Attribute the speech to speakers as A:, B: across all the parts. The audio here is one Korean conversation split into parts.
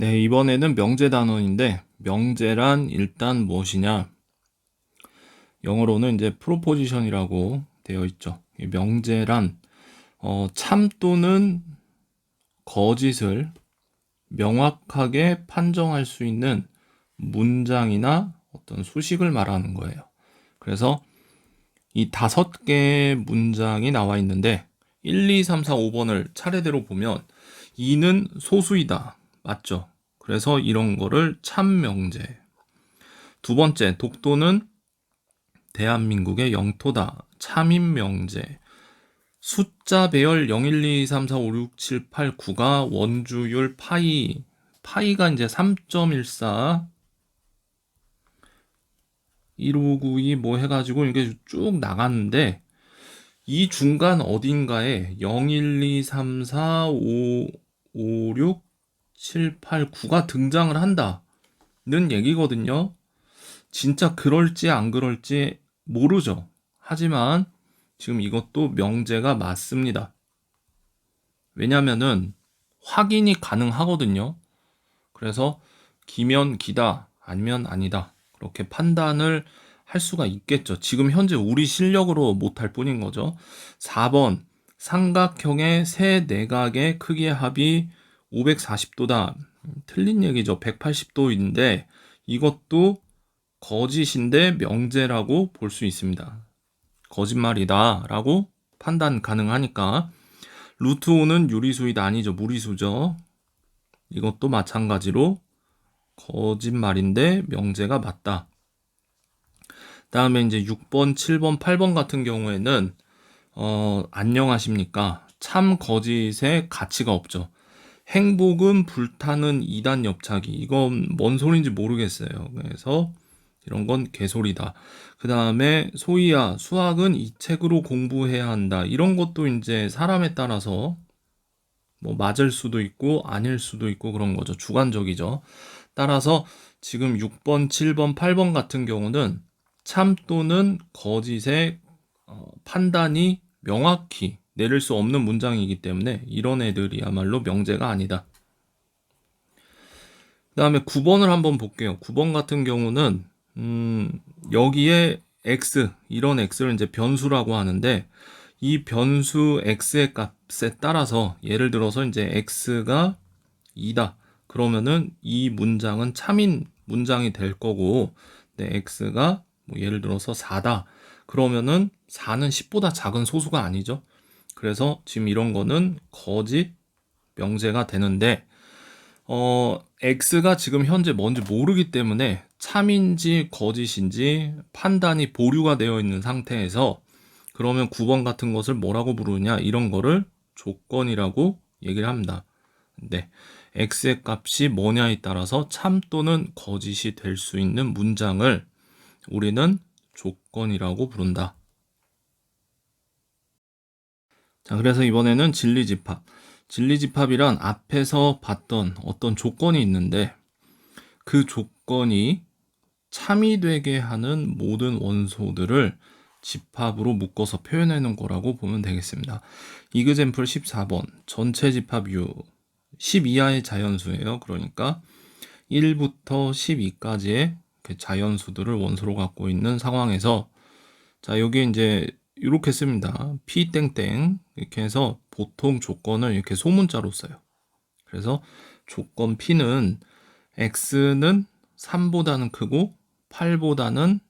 A: 네, 이번에는 명제 단원인데 명제란 일단 무엇이냐? 영어로는 이제 프로포지션이라고 되어 있죠. 이 명제란 참 또는 거짓을 명확하게 판정할 수 있는 문장이나 어떤 수식을 말하는 거예요. 그래서 이 5개의 문장이 나와 있는데 1, 2, 3, 4, 5번을 차례대로 보면 2는 소수이다. 맞죠? 그래서 이런 거를 참명제. 두 번째, 독도는 대한민국의 영토다. 참인명제. 숫자 배열 0, 1, 2, 3, 4, 5, 6, 7, 8, 9가 원주율 파이. 파이가 이제 3.14, 1592 뭐 해가지고 이게 쭉 나갔는데 이 중간 어딘가에 0, 1, 2, 3, 4, 5, 5, 6, 7, 8, 9가 등장을 한다는 얘기거든요. 진짜 그럴지 안 그럴지 모르죠. 하지만 지금 이것도 명제가 맞습니다. 왜냐면은 확인이 가능하거든요. 그래서 기면 기다 아니면 아니다 그렇게 판단을 할 수가 있겠죠. 지금 현재 우리 실력으로 못할 뿐인 거죠. 4번 삼각형의 세 내각의 크기의 합이 540도다. 틀린 얘기죠. 180도인데 이것도 거짓인데 명제라고 볼 수 있습니다. 거짓말이다 라고 판단 가능하니까. 루트 5는 유리수이다 아니죠. 무리수죠. 이것도 마찬가지로 거짓말인데 명제가 맞다. 다음에 이제 6번, 7번, 8번 같은 경우에는 안녕하십니까. 참 거짓의 가치가 없죠. 행복은 불타는 2단 옆차기. 이건 뭔 소리인지 모르겠어요. 그래서 이런 건 개소리다. 그 다음에 소희야, 수학은 이 책으로 공부해야 한다. 이런 것도 이제 사람에 따라서 뭐 맞을 수도 있고 아닐 수도 있고 그런 거죠. 주관적이죠. 따라서 지금 6번, 7번, 8번 같은 경우는 참 또는 거짓의 판단이 명확히 내릴 수 없는 문장이기 때문에 이런 애들이야말로 명제가 아니다. 그 다음에 9번을 한번 볼게요. 9번 같은 경우는 여기에 x, 이런 x를 이제 변수라고 하는데 이 변수 x의 값에 따라서 예를 들어서 이제 x가 2다. 그러면은 이 문장은 참인 문장이 될 거고, 네, x가 뭐 예를 들어서 4다. 그러면은 4는 10보다 작은 소수가 아니죠. 그래서 지금 이런 거는 거짓 명제가 되는데, x가 지금 현재 뭔지 모르기 때문에 참인지 거짓인지 판단이 보류가 되어 있는 상태에서 그러면 9번 같은 것을 뭐라고 부르냐 이런 거를 조건이라고 얘기를 합니다. 네. x의 값이 뭐냐에 따라서 참 또는 거짓이 될 수 있는 문장을 우리는 조건이라고 부른다. 자, 그래서 이번에는 진리집합. 진리집합이란 앞에서 봤던 어떤 조건이 있는데 그 조건이 참이 되게 하는 모든 원소들을 집합으로 묶어서 표현해 놓은 거라고 보면 되겠습니다. 이그젬플 14번 전체 집합 U 10 이하의 자연수예요. 그러니까 1부터 12까지의 자연수들을 원소로 갖고 있는 상황에서 자, 여기 이제 이렇게 씁니다. P 땡땡 이렇게 해서 보통 조건을 이렇게 소문자로 써요. 그래서 조건 P는 X는 3보다는 크고 8보다는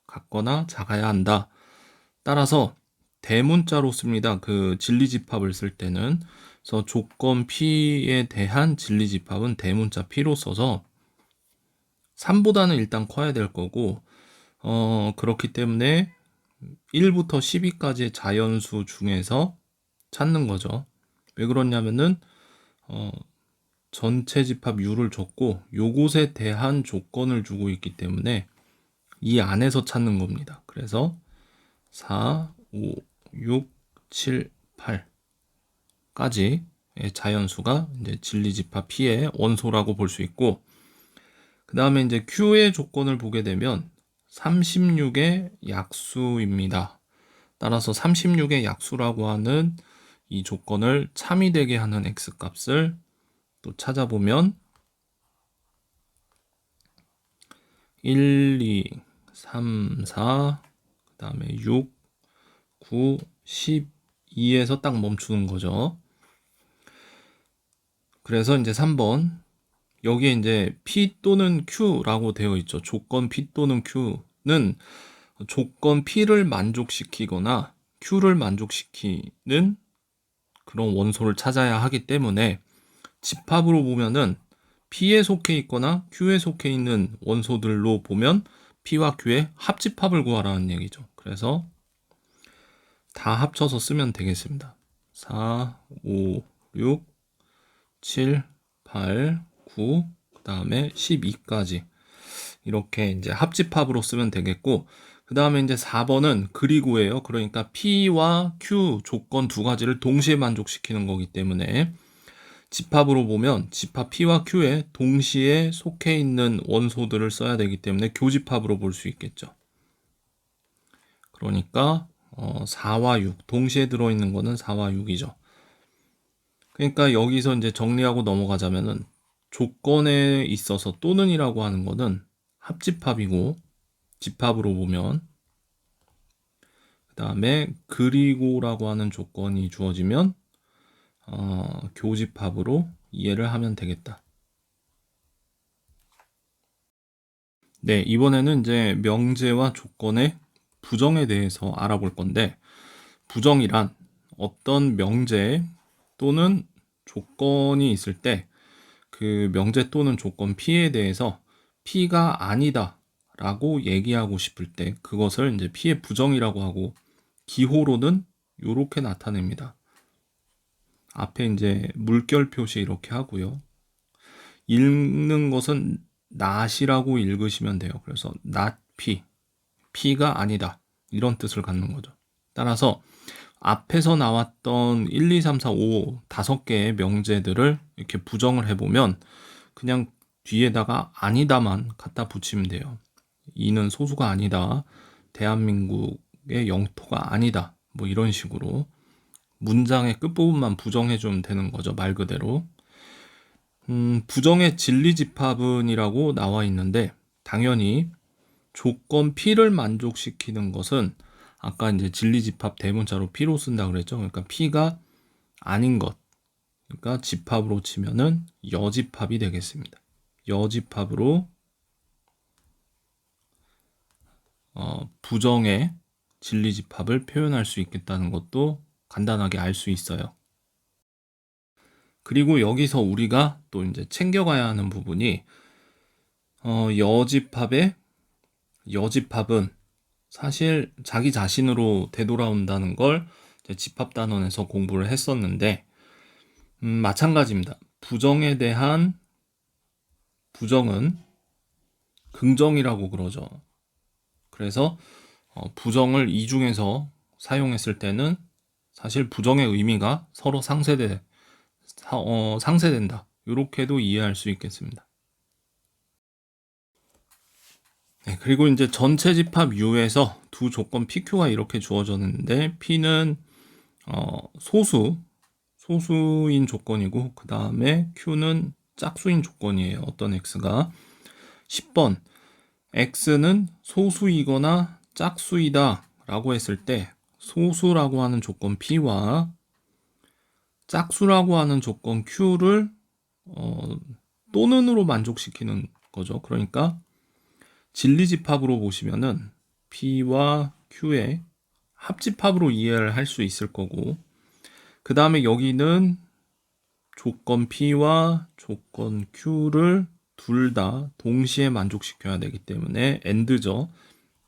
A: 같거나 작아야 한다. 따라서 대문자로 씁니다. 그 진리집합을 쓸 때는. 그래서 조건 P에 대한 진리집합은 대문자 P로 써서 3보다는 일단 커야 될 거고 그렇기 때문에 1부터 12까지의 자연수 중에서 찾는 거죠. 왜 그러냐면은 전체 집합 U를 줬고 요것에 대한 조건을 주고 있기 때문에 이 안에서 찾는 겁니다. 그래서 4, 5, 6, 7, 8까지 자연수가 이제 진리집합 P의 원소라고 볼 수 있고 그 다음에 이제 Q의 조건을 보게 되면 36의 약수입니다. 따라서 36의 약수라고 하는 이 조건을 참이 되게 하는 x값을 또 찾아보면 1, 2, 3, 4, 그 다음에 6, 9, 12에서 딱 멈추는 거죠. 그래서 이제 3번. 여기에 이제 P 또는 Q라고 되어 있죠. 조건 P 또는 Q는 조건 P를 만족시키거나 Q를 만족시키는 그런 원소를 찾아야 하기 때문에 집합으로 보면은 P에 속해 있거나 Q에 속해 있는 원소들로 보면 P와 Q의 합집합을 구하라는 얘기죠. 그래서 다 합쳐서 쓰면 되겠습니다. 4, 5, 6, 7, 8, 9, 그 다음에 12까지 이렇게 이제 합집합으로 쓰면 되겠고, 그 다음에 이제 4번은 그리고예요. 그러니까 P와 Q 조건 두 가지를 동시에 만족시키는 거기 때문에 집합으로 보면 집합 P와 Q에 동시에 속해 있는 원소들을 써야 되기 때문에 교집합으로 볼 수 있겠죠. 그러니까 4와 6 동시에 들어있는 거는 4와 6이죠. 그러니까 여기서 이제 정리하고 넘어가자면은 조건에 있어서 또는이라고 하는 거는 합집합이고, 집합으로 보면 그 다음에 그리고라고 하는 조건이 주어지면 교집합으로 이해를 하면 되겠다. 네, 이번에는 이제 명제와 조건의 부정에 대해서 알아볼 건데, 부정이란 어떤 명제 또는 조건이 있을 때 그 명제 또는 조건 P에 대해서 P가 아니다 라고 얘기하고 싶을 때 그것을 이제 P의 부정이라고 하고, 기호로는 이렇게 나타냅니다. 앞에 이제 물결 표시 이렇게 하고요. 읽는 것은 not이라고 읽으시면 돼요. 그래서 not P, P가 아니다 이런 뜻을 갖는 거죠. 따라서 앞에서 나왔던 1, 2, 3, 4, 5 5개의 명제들을 이렇게 부정을 해보면 그냥 뒤에다가 아니다만 갖다 붙이면 돼요. 이는 소수가 아니다. 대한민국의 영토가 아니다. 뭐 이런 식으로 문장의 끝부분만 부정해주면 되는 거죠. 말 그대로. 부정의 진리집합은이라고 나와 있는데, 당연히 조건 P를 만족시키는 것은 아까 이제 진리집합 대문자로 P로 쓴다 그랬죠. 그러니까 P가 아닌 것. 그러니까 집합으로 치면은 여집합이 되겠습니다. 여집합으로 부정의 진리집합을 표현할 수 있겠다는 것도 간단하게 알 수 있어요. 그리고 여기서 우리가 또 이제 챙겨가야 하는 부분이 여집합은 사실 자기 자신으로 되돌아온다는 걸 집합단원에서 공부를 했었는데, 마찬가지입니다. 부정에 대한 부정은 긍정이라고 그러죠. 그래서 부정을 이중에서 사용했을 때는 사실 부정의 의미가 서로 상쇄된다. 이렇게도 이해할 수 있겠습니다. 네, 그리고 이제 전체 집합 U에서 두 조건 PQ가 이렇게 주어졌는데, P는 소수인 조건이고, 그 다음에 Q는 짝수인 조건이에요. 어떤 X가. 10번 X는 소수이거나 짝수이다 라고 했을 때 소수라고 하는 조건 P와 짝수라고 하는 조건 Q를 또는으로 만족시키는 거죠. 그러니까 진리집합으로 보시면은 P와 Q의 합집합으로 이해를 할 수 있을 거고, 그 다음에 여기는 조건 P와 조건 Q를 둘 다 동시에 만족시켜야 되기 때문에 AND죠.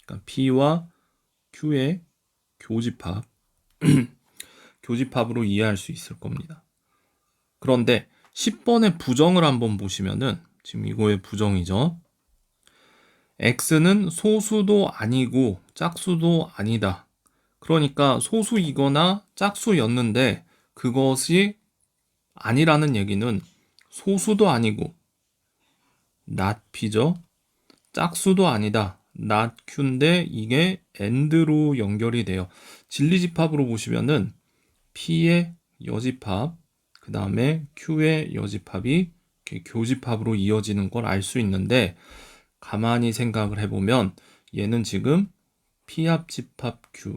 A: 그러니까 P와 Q의 교집합, 교집합으로 이해할 수 있을 겁니다. 그런데 10번의 부정을 한번 보시면은, 지금 이거의 부정이죠. X는 소수도 아니고 짝수도 아니다. 그러니까 소수이거나 짝수였는데 그것이 아니라는 얘기는 소수도 아니고 not P죠. 짝수도 아니다. not Q인데 이게 AND로 연결이 돼요. 진리집합으로 보시면은 P의 여집합, 그 다음에 Q의 여집합이 이렇게 교집합으로 이어지는 걸 알 수 있는데, 가만히 생각을 해보면 얘는 지금 P합 집합 Q,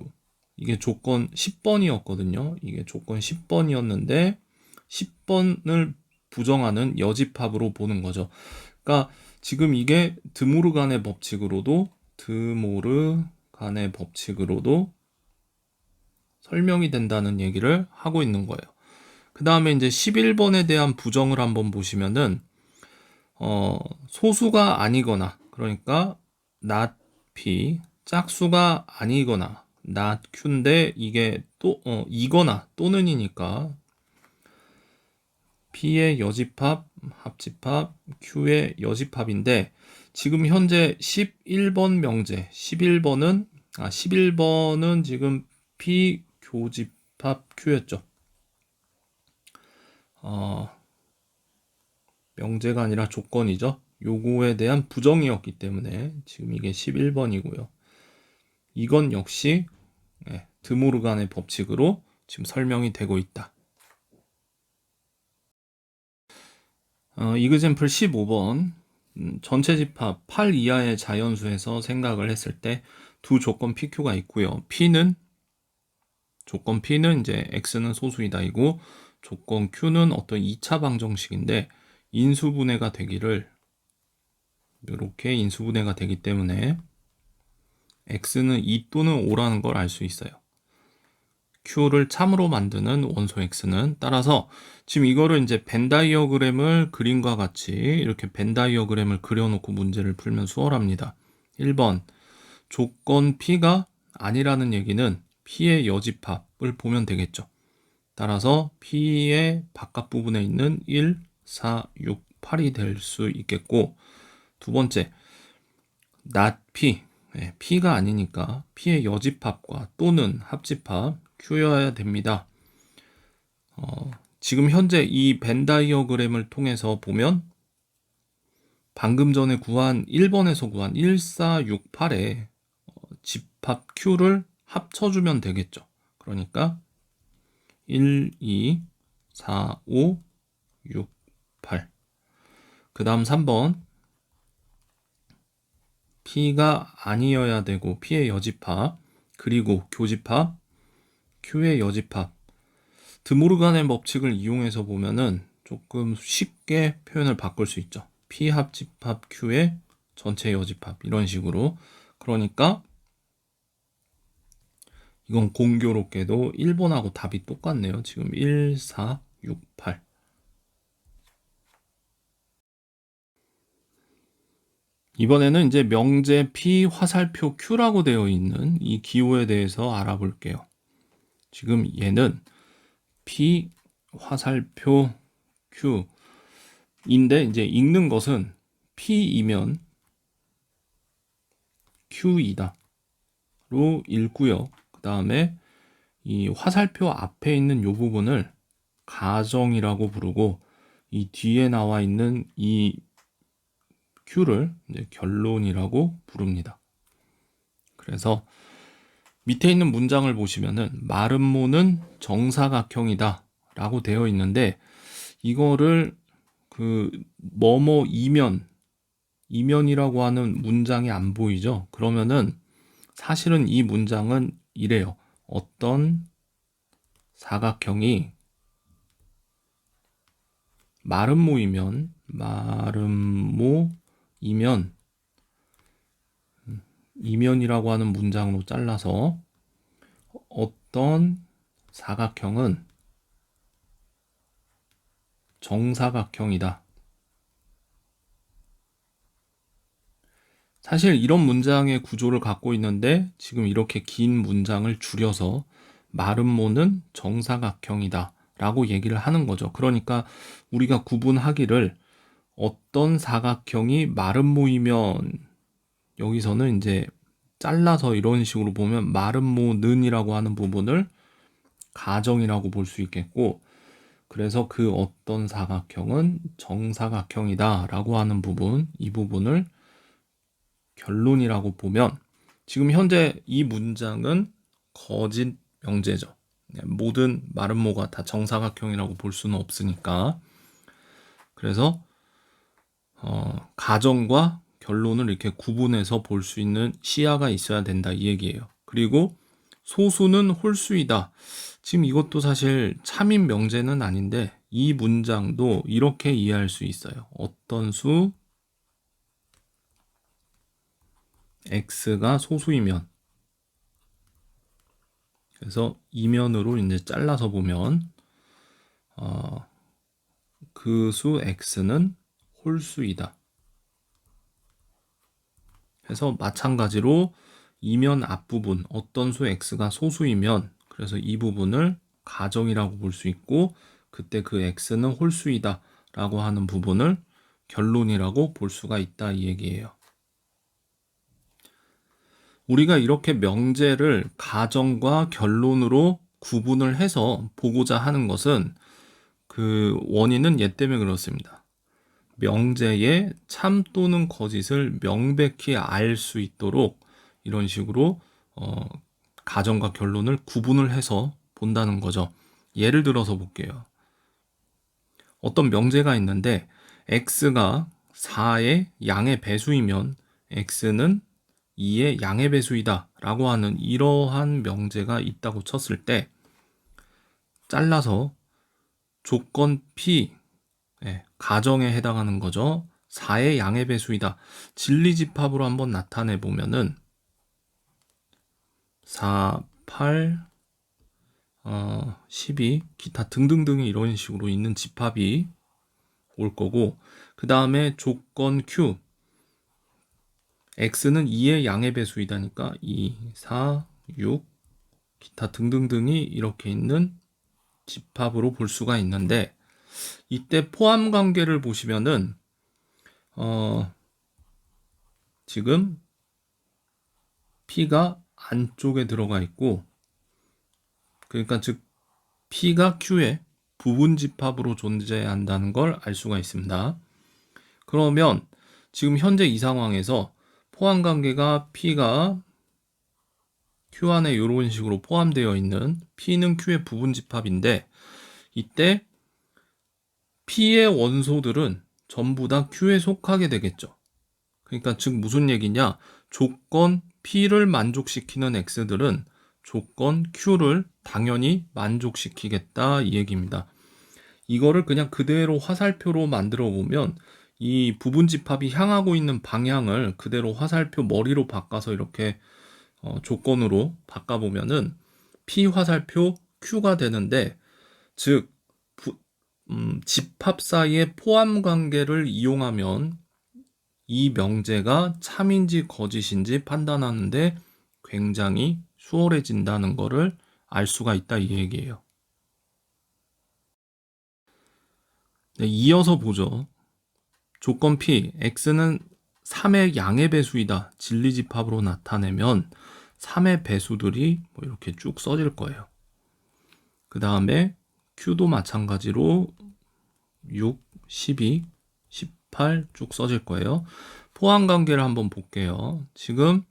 A: 이게 조건 10번이었거든요. 이게 조건 10번이었는데 10번을 부정하는 여집합으로 보는 거죠. 그러니까 지금 이게 드모르간의 법칙으로도 설명이 된다는 얘기를 하고 있는 거예요. 그 다음에 이제 11번에 대한 부정을 한번 보시면은 소수가 아니거나, 그러니까 not p, 짝수가 아니거나 not q인데 이게 또 이거나 또는이니까 p의 여집합, 합집합, q의 여집합인데 지금 현재 11번 명제, 11번은 지금 p 교집합 q였죠. 명제가 아니라 조건이죠. 요거에 대한 부정이었기 때문에 지금 이게 11번이고요. 이건 역시 드모르간의 법칙으로 지금 설명이 되고 있다. 이그젬플 15번 전체 집합 8 이하의 자연수에서 생각을 했을 때 두 조건 PQ가 있고요. 조건 P는 이제 X는 소수이다이고 조건 Q는 어떤 2차 방정식인데 인수분해가 되기를, 이렇게 인수분해가 되기 때문에 X는 2 또는 5라는 걸 알 수 있어요. Q를 참으로 만드는 원소 X는, 따라서 지금 이거를 이제 벤 다이어그램을 그림과 같이 이렇게 벤 다이어그램을 그려놓고 문제를 풀면 수월합니다. 1번 조건 P가 아니라는 얘기는 P의 여집합을 보면 되겠죠. 따라서 P의 바깥 부분에 있는 1, 4, 6, 8이 될 수 있겠고, 두 번째 not P, P가 아니니까 P의 여집합과 또는 합집합 Q여야 됩니다. 지금 현재 이 벤 다이어그램을 통해서 보면 방금 전에 구한 1번에서 구한 1, 4, 6, 8의 집합 Q를 합쳐주면 되겠죠. 그러니까 1, 2, 4, 5, 6, 8. 그 다음 3번 P가 아니어야 되고 P의 여집합, 그리고 교집합, Q의 여집합. 드모르간의 법칙을 이용해서 보면은 조금 쉽게 표현을 바꿀 수 있죠. P 합집합 Q의 전체 여집합, 이런 식으로. 그러니까 이건 공교롭게도 1번하고 답이 똑같네요. 지금 1, 4, 6, 8. 이번에는 이제 명제 P 화살표 Q라고 되어 있는 이 기호에 대해서 알아볼게요. 지금 얘는 P 화살표 Q인데 이제 읽는 것은 P이면 Q이다 로 읽고요. 그 다음에 이 화살표 앞에 있는 이 부분을 가정이라고 부르고, 이 뒤에 나와 있는 이 Q를 이제 결론이라고 부릅니다. 그래서 밑에 있는 문장을 보시면은 마름모는 정사각형이다 라고 되어 있는데, 이거를 그 뭐뭐 이면이라고 하는 문장이 안 보이죠? 그러면은 사실은 이 문장은 이래요. 어떤 사각형이 마름모이면 이면이라고 하는 문장으로 잘라서 어떤 사각형은 정사각형이다. 사실 이런 문장의 구조를 갖고 있는데 지금 이렇게 긴 문장을 줄여서 마름모는 정사각형이다 라고 얘기를 하는 거죠. 그러니까 우리가 구분하기를 어떤 사각형이 마름모이면, 여기서는 이제 잘라서 이런 식으로 보면 마름모는이라고 하는 부분을 가정이라고 볼 수 있겠고, 그래서 그 어떤 사각형은 정사각형이다 라고 하는 부분, 이 부분을 결론이라고 보면, 지금 현재 이 문장은 거짓 명제죠. 모든 마름모가 다 정사각형이라고 볼 수는 없으니까. 그래서 가정과 결론을 이렇게 구분해서 볼 수 있는 시야가 있어야 된다 이 얘기예요. 그리고 소수는 홀수이다. 지금 이것도 사실 참인 명제는 아닌데 이 문장도 이렇게 이해할 수 있어요. 어떤 수 x가 소수이면, 그래서 이면으로 이제 잘라서 보면 그 수 x는 홀수이다. 그래서 마찬가지로 이면 앞부분 어떤 수 x가 소수이면, 그래서 이 부분을 가정이라고 볼 수 있고, 그때 그 x는 홀수이다 라고 하는 부분을 결론이라고 볼 수가 있다 이 얘기예요. 우리가 이렇게 명제를 가정과 결론으로 구분을 해서 보고자 하는 것은 그 원인은 얘 때문에 그렇습니다. 명제의 참 또는 거짓을 명백히 알 수 있도록 이런 식으로 가정과 결론을 구분을 해서 본다는 거죠. 예를 들어서 볼게요. 어떤 명제가 있는데 x가 4의 양의 배수이면 x는 2의 양의 배수이다 라고 하는 이러한 명제가 있다고 쳤을 때, 잘라서 조건 P, 가정에 해당하는 거죠. 4의 양의 배수이다. 진리집합으로 한번 나타내 보면은 4, 8, 12 기타 등등등이 이런 식으로 있는 집합이 올 거고, 그 다음에 조건 Q, x는 2의 양의 배수이다니까 2, 4, 6 기타 등등등이 이렇게 있는 집합으로 볼 수가 있는데, 이때 포함 관계를 보시면은 지금 P가 안쪽에 들어가 있고, 그러니까 즉 P가 Q의 부분 집합으로 존재한다는 걸 알 수가 있습니다. 그러면 지금 현재 이 상황에서 포함 관계가 P가 Q 안에 이런 식으로 포함되어 있는 P는 Q의 부분 집합인데, 이때 P의 원소들은 전부 다 Q에 속하게 되겠죠. 그러니까 즉 무슨 얘기냐, 조건 P를 만족시키는 X들은 조건 Q를 당연히 만족시키겠다 이 얘기입니다. 이거를 그냥 그대로 화살표로 만들어 보면 이 부분 집합이 향하고 있는 방향을 그대로 화살표 머리로 바꿔서 이렇게 조건으로 바꿔보면은 P 화살표 Q가 되는데, 즉 집합 사이의 포함 관계를 이용하면 이 명제가 참인지 거짓인지 판단하는데 굉장히 수월해진다는 것을 알 수가 있다 이 얘기예요. 네, 이어서 보죠. 조건 P, x는 3의 양의 배수이다. 진리집합으로 나타내면 3의 배수들이 뭐 이렇게 쭉 써질 거예요. 그 다음에 Q도 마찬가지로 6, 12, 18 쭉 써질 거예요. 포함 관계를 한번 볼게요. 지금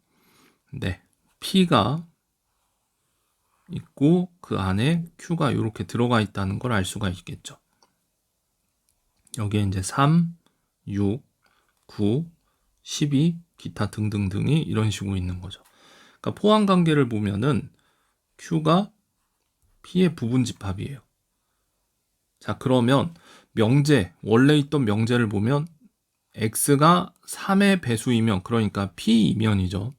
A: P가 있고 그 안에 Q가 이렇게 들어가 있다는 걸 알 수가 있겠죠. 여기에 이제 3, 6, 9, 12 기타 등등등이 이런 식으로 있는 거죠. 그러니까 포함 관계를 보면은 Q가 P의 부분 집합이에요. 자, 그러면 명제, 원래 있던 명제를 보면 x가 3의 배수이면, 그러니까 P이면이죠.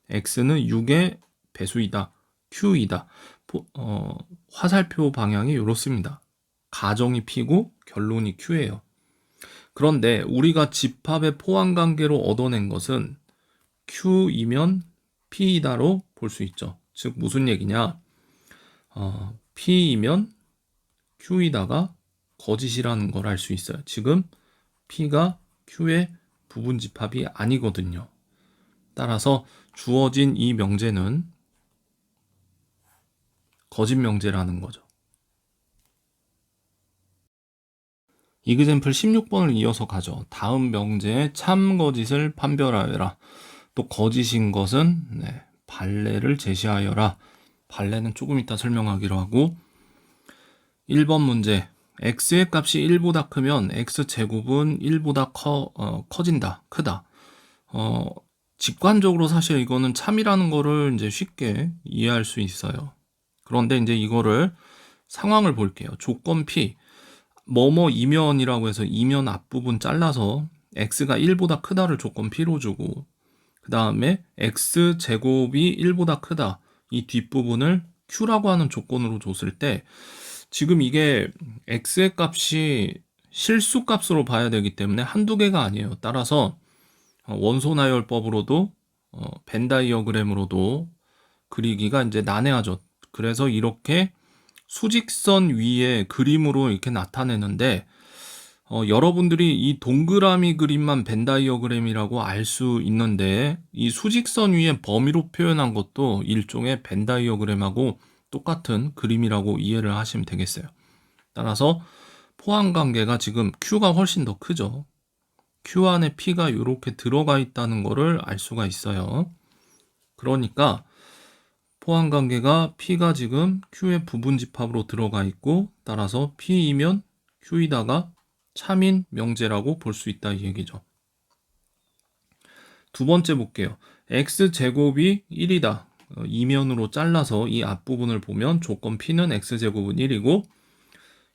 A: x는 6의 배수이다. Q이다. 화살표 방향이 이렇습니다. 가정이 P고 결론이 Q예요. 그런데 우리가 집합의 포함 관계로 얻어낸 것은 Q이면 P이다로 볼 수 있죠. 즉 무슨 얘기냐? P이면 Q이다가 거짓이라는 걸 알 수 있어요. 지금 P가 Q의 부분 집합이 아니거든요. 따라서 주어진 이 명제는 거짓 명제라는 거죠. 이그젬플 16번을 이어서 가죠. 다음 명제의 참 거짓을 판별하여라. 또 거짓인 것은 발레를 제시하여라. 발레는 조금 이따 설명하기로 하고, 1번 문제, x의 값이 1보다 크면 x제곱은 1보다 커진다, 크다. 어, 직관적으로 사실 이거는 참이라는 거를 이제 쉽게 이해할 수 있어요. 그런데 이제 이거를 상황을 볼게요. 조건 P, 뭐뭐 이면이라고 해서 이면 앞부분 잘라서 x가 1보다 크다를 조건 P로 주고, 그 다음에 x 제곱이 1보다 크다, 이 뒷부분을 q라고 하는 조건으로 줬을 때, 지금 이게 x의 값이 실수 값으로 봐야 되기 때문에 한두 개가 아니에요. 따라서 원소 나열법으로도 벤 다이어그램으로도 그리기가 이제 난해하죠. 그래서 이렇게 수직선 위에 그림으로 이렇게 나타내는데, 여러분들이 이 동그라미 그림만 벤 다이어그램이라고 알 수 있는데, 이 수직선 위에 범위로 표현한 것도 일종의 벤 다이어그램하고 똑같은 그림이라고 이해를 하시면 되겠어요. 따라서 포함 관계가 지금 Q가 훨씬 더 크죠. Q 안에 P가 이렇게 들어가 있다는 거를 알 수가 있어요. 그러니까 포함 관계가 P가 지금 Q의 부분 집합으로 들어가 있고, 따라서 P이면 Q이다가 참인 명제라고 볼 수 있다, 이 얘기죠. 두 번째 볼게요. x제곱이 1이다. 이면으로 잘라서 이 앞부분을 보면 조건 P는 x제곱은 1이고,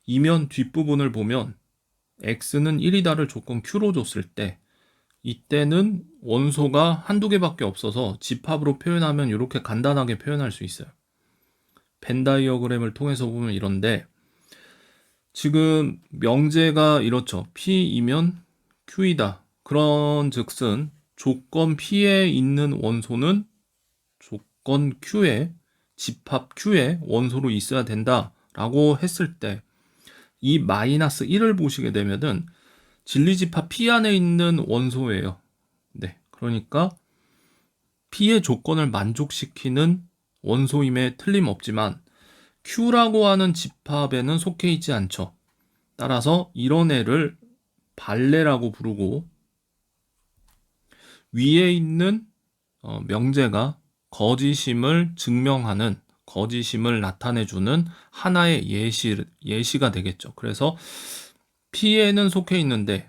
A: 이면 뒷부분을 보면 x는 1이다를 조건 Q로 줬을 때, 이때는 원소가 한두 개밖에 없어서 집합으로 표현하면 이렇게 간단하게 표현할 수 있어요. 벤 다이어그램을 통해서 보면 이런데, 지금 명제가 이렇죠. P이면 Q이다. 그런 즉슨 조건 P에 있는 원소는 조건 Q에, 집합 Q에 원소로 있어야 된다라고 했을 때, 이 마이너스 1을 보시게 되면은 진리집합 P 안에 있는 원소예요. 네, 그러니까 P의 조건을 만족시키는 원소임에 틀림없지만 Q라고 하는 집합에는 속해 있지 않죠. 따라서 이런 애를 발레라고 부르고, 위에 있는 명제가 거짓임을 증명하는, 거짓임을 나타내주는 하나의 예시가 되겠죠. 그래서 P에는 속해 있는데,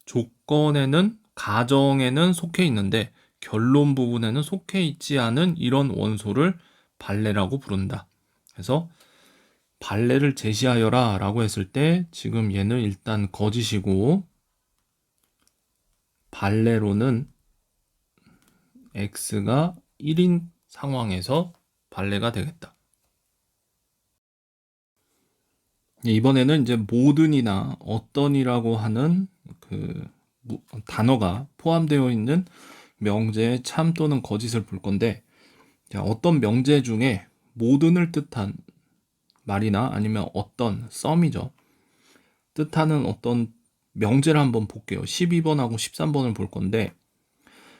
A: 조건에는, 가정에는 속해 있는데 결론 부분에는 속해 있지 않은 이런 원소를 발레라고 부른다. 그래서 발레를 제시하여라 라고 했을 때, 지금 얘는 일단 거짓이고, 발레로는 x가 1인 상황에서 발레가 되겠다. 이번에는 이제 모든이나 어떤이라고 하는 그 단어가 포함되어 있는 명제의 참 또는 거짓을 볼 건데, 어떤 명제 중에 모든을 뜻한 말이나 아니면 어떤 썸이죠. 뜻하는 어떤 명제를 한번 볼게요. 12번하고 13번을 볼 건데,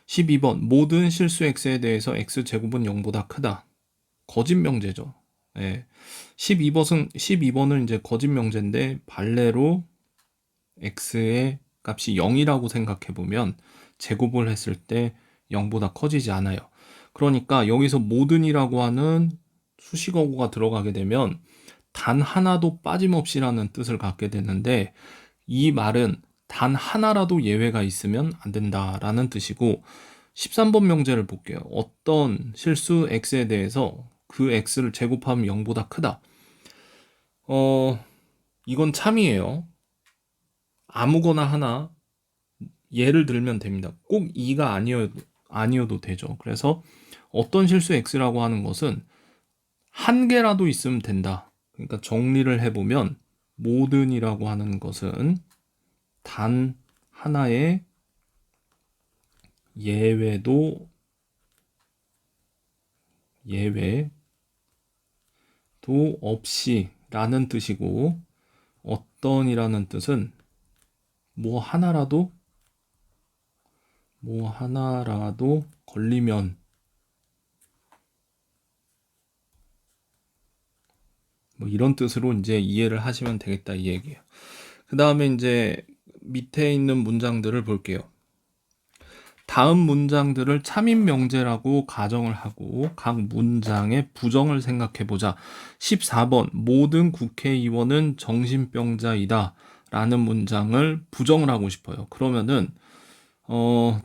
A: 12번 모든 실수 x에 대해서 x제곱은 0보다 크다. 거짓 명제죠. 예. 12번은 이제 거짓 명제인데, 발레로 x의 값이 0이라고 생각해 보면 제곱을 했을 때 0보다 커지지 않아요. 그러니까 여기서 모든이라고 하는 수식어구가 들어가게 되면 단 하나도 빠짐없이라는 뜻을 갖게 되는데, 이 말은 단 하나라도 예외가 있으면 안 된다라는 뜻이고, 13번 명제를 볼게요. 어떤 실수 x에 대해서 그 x를 제곱하면 0보다 크다. 이건 참이에요. 아무거나 하나 예를 들면 됩니다. 꼭 2가 아니어도 되죠. 그래서 어떤 실수 x라고 하는 것은 한 개라도 있으면 된다. 그러니까 정리를 해보면 모든이라고 하는 것은 단 하나의 예외도 없이 라는 뜻이고, 어떤이라는 뜻은 뭐 하나라도 걸리면 뭐 이런 뜻으로 이제 이해를 하시면 되겠다, 이 얘기예요. 그 다음에 이제 밑에 있는 문장들을 볼게요. 다음 문장들을 참인 명제라고 가정을 하고 각 문장의 부정을 생각해 보자. 14번 모든 국회의원은 정신병자이다 라는 문장을 부정을 하고 싶어요. 그러면은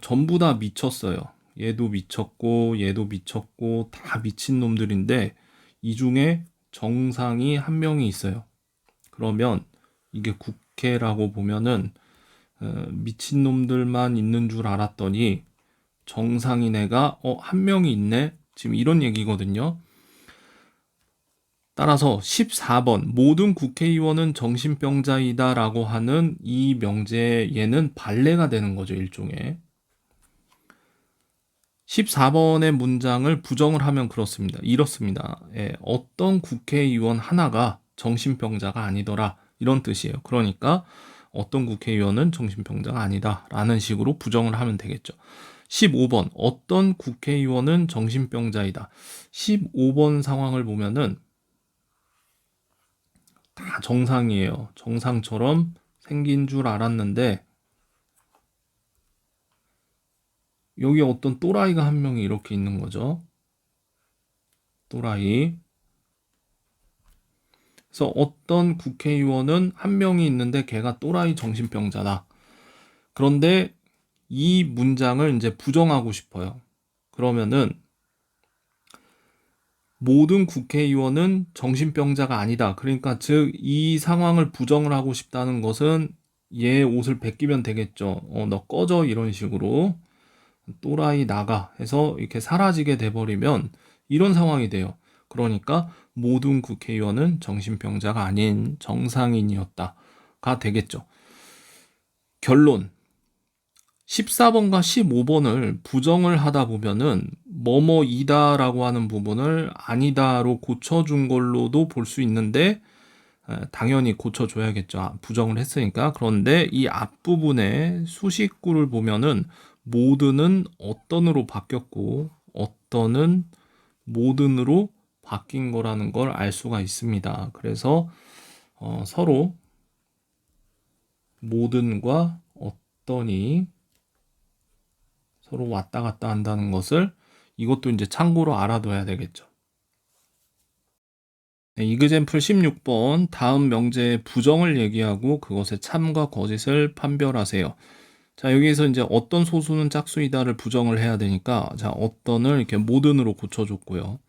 A: 전부 다 미쳤어요. 얘도 미쳤고 얘도 미쳤고 다 미친 놈들인데 이 중에 정상이 한 명이 있어요. 그러면 이게 국회라고 보면은 미친 놈들만 있는 줄 알았더니 정상인 애가 한 명이 있네. 지금 이런 얘기거든요. 따라서 14번 모든 국회의원은 정신병자이다 라고 하는 이 명제에는 반례가 되는 거죠, 일종의. 14번의 문장을 부정을 하면 그렇습니다. 이렇습니다. 예, 어떤 국회의원 하나가 정신병자가 아니더라. 이런 뜻이에요. 그러니까 어떤 국회의원은 정신병자가 아니다. 라는 식으로 부정을 하면 되겠죠. 15번 어떤 국회의원은 정신병자이다. 15번 상황을 보면은 다 정상이에요. 정상처럼 생긴 줄 알았는데 여기 어떤 또라이가 한 명이 이렇게 있는 거죠. 또라이. 그래서 어떤 국회의원은 한 명이 있는데 걔가 또라이 정신병자다. 그런데 이 문장을 이제 부정하고 싶어요. 그러면은 모든 국회의원은 정신병자가 아니다. 그러니까 즉 이 상황을 부정을 하고 싶다는 것은 얘 옷을 벗기면 되겠죠. 너 꺼져 이런 식으로 또라이 나가 해서 이렇게 사라지게 돼버리면 이런 상황이 돼요. 그러니까 모든 국회의원은 정신병자가 아닌 정상인이었다가 되겠죠. 결론 14번과 15번을 부정을 하다 보면은 뭐뭐이다라고 하는 부분을 아니다로 고쳐준 걸로도 볼 수 있는데 당연히 고쳐줘야겠죠. 부정을 했으니까. 그런데 이 앞부분에 수식구를 보면은 모든은 어떤으로 바뀌었고 어떤은 모든으로 바뀐 거라는 걸 알 수가 있습니다. 그래서 서로 모든과 어떤이 서로 왔다 갔다 한다는 것을 이것도 이제 참고로 알아둬야 되겠죠. 네, 이그젠플 16번 다음 명제의 부정을 얘기하고 그것의 참과 거짓을 판별하세요. 자, 여기에서 이제 어떤 소수는 짝수이다를 부정을 해야 되니까 자, 어떤을 이렇게 모든으로 고쳐줬고요.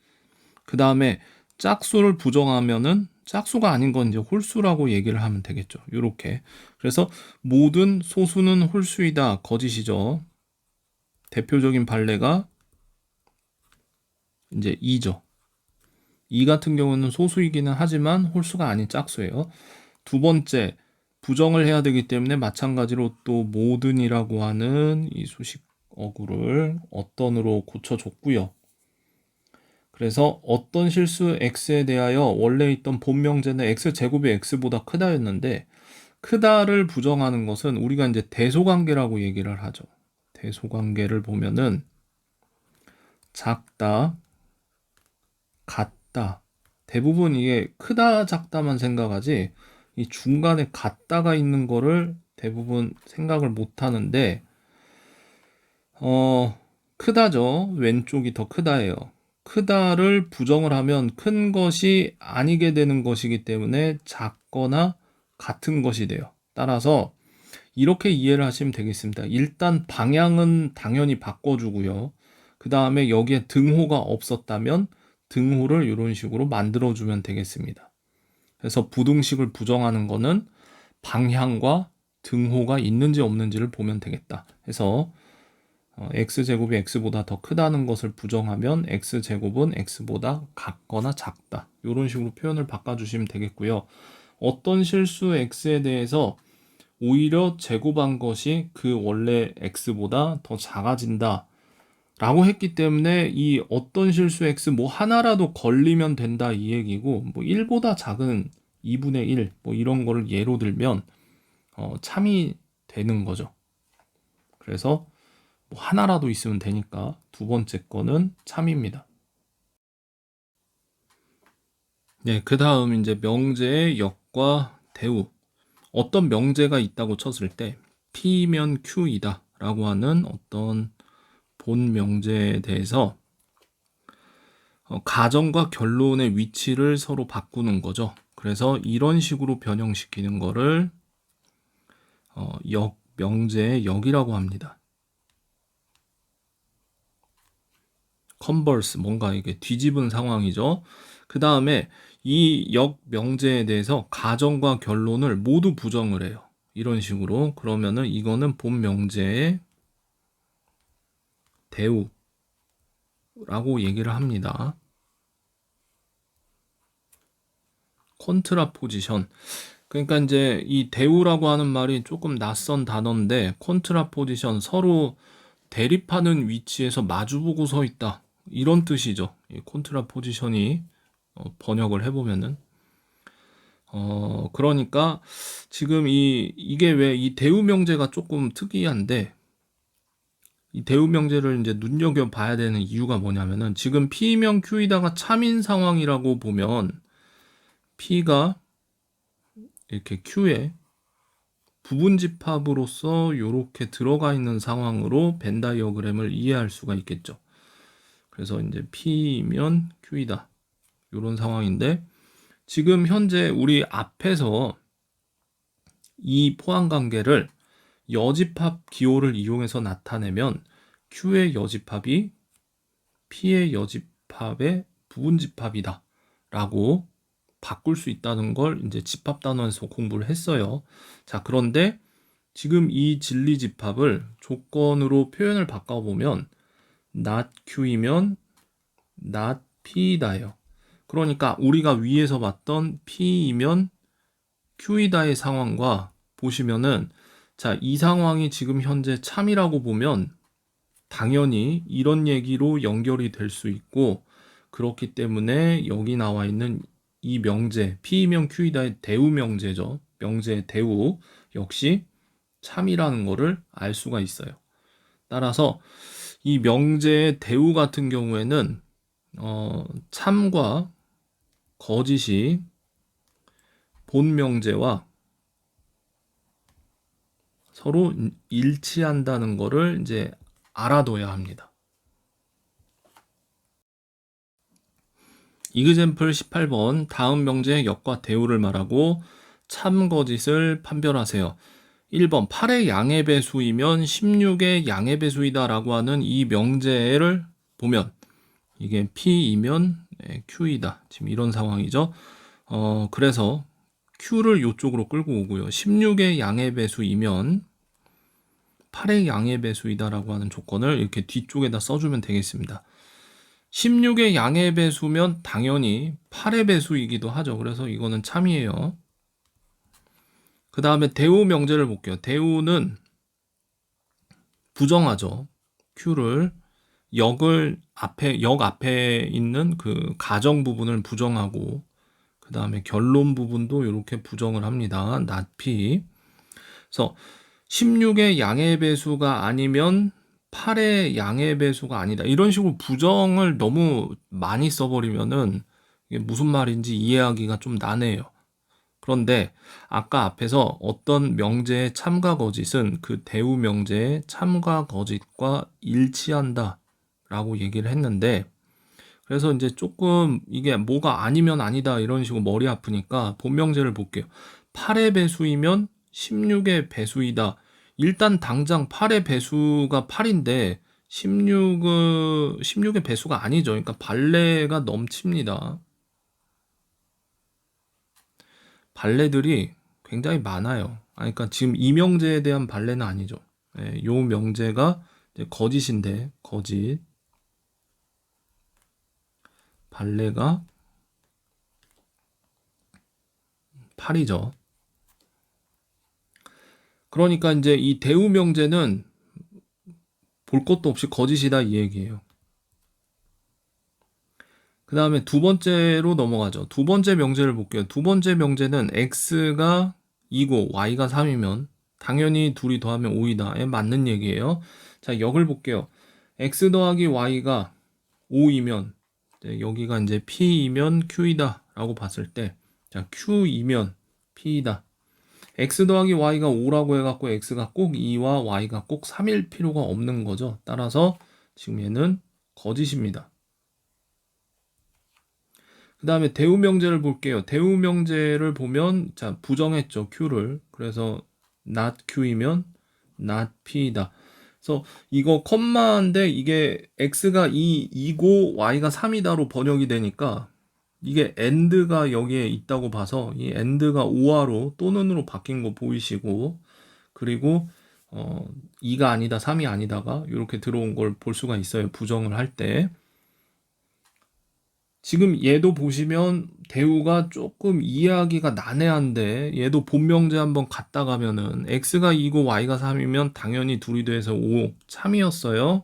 A: 그 다음에 짝수를 부정하면은 짝수가 아닌 건 이제 홀수라고 얘기를 하면 되겠죠. 요렇게. 그래서 모든 소수는 홀수이다. 거짓이죠. 대표적인 판례가 이제 2죠. 2 같은 경우는 소수이기는 하지만 홀수가 아닌 짝수예요. 두 번째, 부정을 해야 되기 때문에 마찬가지로 또 모든이라고 하는 이 수식 어구를 어떤으로 고쳐줬고요. 그래서 어떤 실수 x에 대하여 원래 있던 본명제는 x제곱이 x보다 크다였는데 크다를 부정하는 것은 우리가 이제 대소관계라고 얘기를 하죠. 대소관계를 보면은 작다, 같다. 대부분 이게 크다, 작다만 생각하지 이 중간에 같다가 있는 거를 대부분 생각을 못 하는데 크다죠. 왼쪽이 더 크다예요. 크다를 부정을 하면 큰 것이 아니게 되는 것이기 때문에 작거나 같은 것이 돼요. 따라서 이렇게 이해를 하시면 되겠습니다. 일단 방향은 당연히 바꿔주고요. 그 다음에 여기에 등호가 없었다면 등호를 이런 식으로 만들어주면 되겠습니다. 그래서 부등식을 부정하는 거는 방향과 등호가 있는지 없는지를 보면 되겠다. 해서 x제곱이 x보다 더 크다는 것을 부정하면 x제곱은 x보다 같거나 작다. 이런 식으로 표현을 바꿔주시면 되겠고요. 어떤 실수 x에 대해서 오히려 제곱한 것이 그 원래 x보다 더 작아진다 라고 했기 때문에 이 어떤 실수 x 뭐 하나라도 걸리면 된다 이 얘기고 뭐 1보다 작은 2분의 1 뭐 이런 거를 예로 들면 참이 되는 거죠. 그래서 뭐 하나라도 있으면 되니까 두 번째 거는 참입니다. 네, 그 다음 이제 명제의 역과 대우. 어떤 명제가 있다고 쳤을 때 P면 Q이다 라고 하는 어떤 본 명제에 대해서 가정과 결론의 위치를 서로 바꾸는 거죠. 그래서 이런 식으로 변형시키는 거를 명제의 역이라고 합니다. 컨버스, 뭔가 이게 뒤집은 상황이죠. 그 다음에 이 역명제에 대해서 가정과 결론을 모두 부정을 해요. 이런 식으로. 그러면은 이거는 본명제의 대우라고 얘기를 합니다. 콘트라포지션. 그러니까 이제 이 대우라고 하는 말이 조금 낯선 단어인데, 콘트라포지션, 서로 대립하는 위치에서 마주보고 서 있다, 이런 뜻이죠. 이 콘트라포지션이 번역을 해보면은 그러니까 지금 이게 왜 이 대우명제가 조금 특이한데, 이 대우명제를 이제 눈여겨봐야 되는 이유가 뭐냐면은, 지금 P명 Q이다가 참인 상황이라고 보면 P가 이렇게 Q에 부분집합으로서 이렇게 들어가 있는 상황으로 벤 다이어그램을 이해할 수가 있겠죠. 그래서 이제 P면 Q이다, 이런 상황인데, 지금 현재 우리 앞에서 이 포함관계를 여집합 기호를 이용해서 나타내면 Q의 여집합이 P의 여집합의 부분집합이다 라고 바꿀 수 있다는 걸 이제 집합단원에서 공부를 했어요. 자, 그런데 지금 이 진리집합을 조건으로 표현을 바꿔보면 not Q이면 not P이다예요. 그러니까 우리가 위에서 봤던 P이면 Q이다의 상황과 보시면은, 자, 이 상황이 지금 현재 참이라고 보면 당연히 이런 얘기로 연결이 될 수 있고, 그렇기 때문에 여기 나와 있는 이 명제, P이면 Q이다의 대우 명제죠. 명제의 대우 역시 참이라는 거를 알 수가 있어요. 따라서 이 명제의 대우 같은 경우에는 참과 거짓이 본 명제와 서로 일치한다는 거를 이제 알아둬야 합니다. 이그젬플 18번, 다음 명제의 역과 대우를 말하고 참 거짓을 판별하세요. 1번, 8의 양의 배수이면 16의 양의 배수이다 라고 하는 이 명제를 보면 이게 P이면 Q이다, 지금 이런 상황이죠. 그래서 Q를 이쪽으로 끌고 오고요. 16의 양의 배수이면 8의 양의 배수이다 라고 하는 조건을 이렇게 뒤쪽에다 써주면 되겠습니다. 16의 양의 배수면 당연히 8의 배수이기도 하죠. 그래서 이거는 참이에요. 그 다음에 대우 명제를 볼게요. 대우는 부정하죠. Q를 역 앞에 있는 그 가정 부분을 부정하고, 그 다음에 결론 부분도 이렇게 부정을 합니다. not P. 그래서 16의 양의 배수가 아니면 8의 양의 배수가 아니다, 이런 식으로 부정을 너무 많이 써버리면은 이게 무슨 말인지 이해하기가 좀 난해요. 그런데 아까 앞에서 어떤 명제의 참과 거짓은 그 대우 명제의 참과 거짓과 일치한다 라고 얘기를 했는데, 그래서 이제 조금 이게 뭐가 아니면 아니다 이런 식으로 머리 아프니까 본 명제를 볼게요. 8의 배수이면 16의 배수이다. 일단 당장 8의 배수가 8인데 16의 배수가 아니죠. 그러니까 발레가 넘칩니다. 발레들이 굉장히 많아요. 그러니까 지금 이 명제에 대한 발레는 아니죠. 요 명제가 이제 거짓인데, 거짓. 발레가 8이죠. 그러니까 이제 이 대우 명제는 볼 것도 없이 거짓이다, 이 얘기예요. 그 다음에 두 번째로 넘어가죠. 두 번째 명제를 볼게요. 두 번째 명제는 x가 2고 y가 3이면 당연히 둘이 더하면 5이다에 맞는 얘기예요. 자, 역을 볼게요. x 더하기 y가 5이면 여기가 이제 p이면 q이다 라고 봤을 때, 자, q이면 p이다. x 더하기 y가 5라고 해갖고 x가 꼭 2와 y가 꼭 3일 필요가 없는 거죠. 따라서 지금 얘는 거짓입니다. 그 다음에 대우 명제를 볼게요. 대우 명제를 보면, 자, 부정했죠, q를. 그래서 not q이면 not p이다. 그래서 이거 컴마인데 이게 x가 2고 y가 3이다로 번역이 되니까 이게 and가 여기에 있다고 봐서 이 and가 5화로 또는으로 바뀐 거 보이시고, 그리고 2가 아니다 3이 아니다가 이렇게 들어온 걸 볼 수가 있어요, 부정을 할 때. 지금 얘도 보시면 대우가 조금 이해하기가 난해한데, 얘도 본명제 한번 갔다 가면은 x가 2고 y가 3이면 당연히 둘이 돼서 5 참이었어요.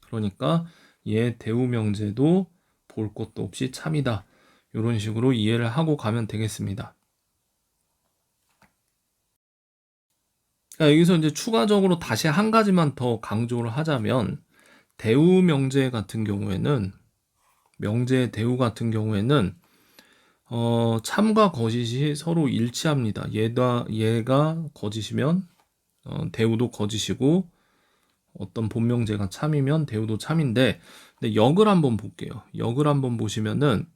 A: 그러니까 얘 대우 명제도 볼 것도 없이 참이다. 이런 식으로 이해를 하고 가면 되겠습니다. 그러니까 여기서 이제 추가적으로 다시 한 가지만 더 강조를 하자면, 대우 명제 같은 경우에는, 명제 대우 같은 경우에는 참과 거짓이 서로 일치합니다. 얘가 거짓이면 대우도 거짓이고, 어떤 본명제가 참이면 대우도 참인데, 근데 역을 한번 볼게요. 역을 한번 보시면은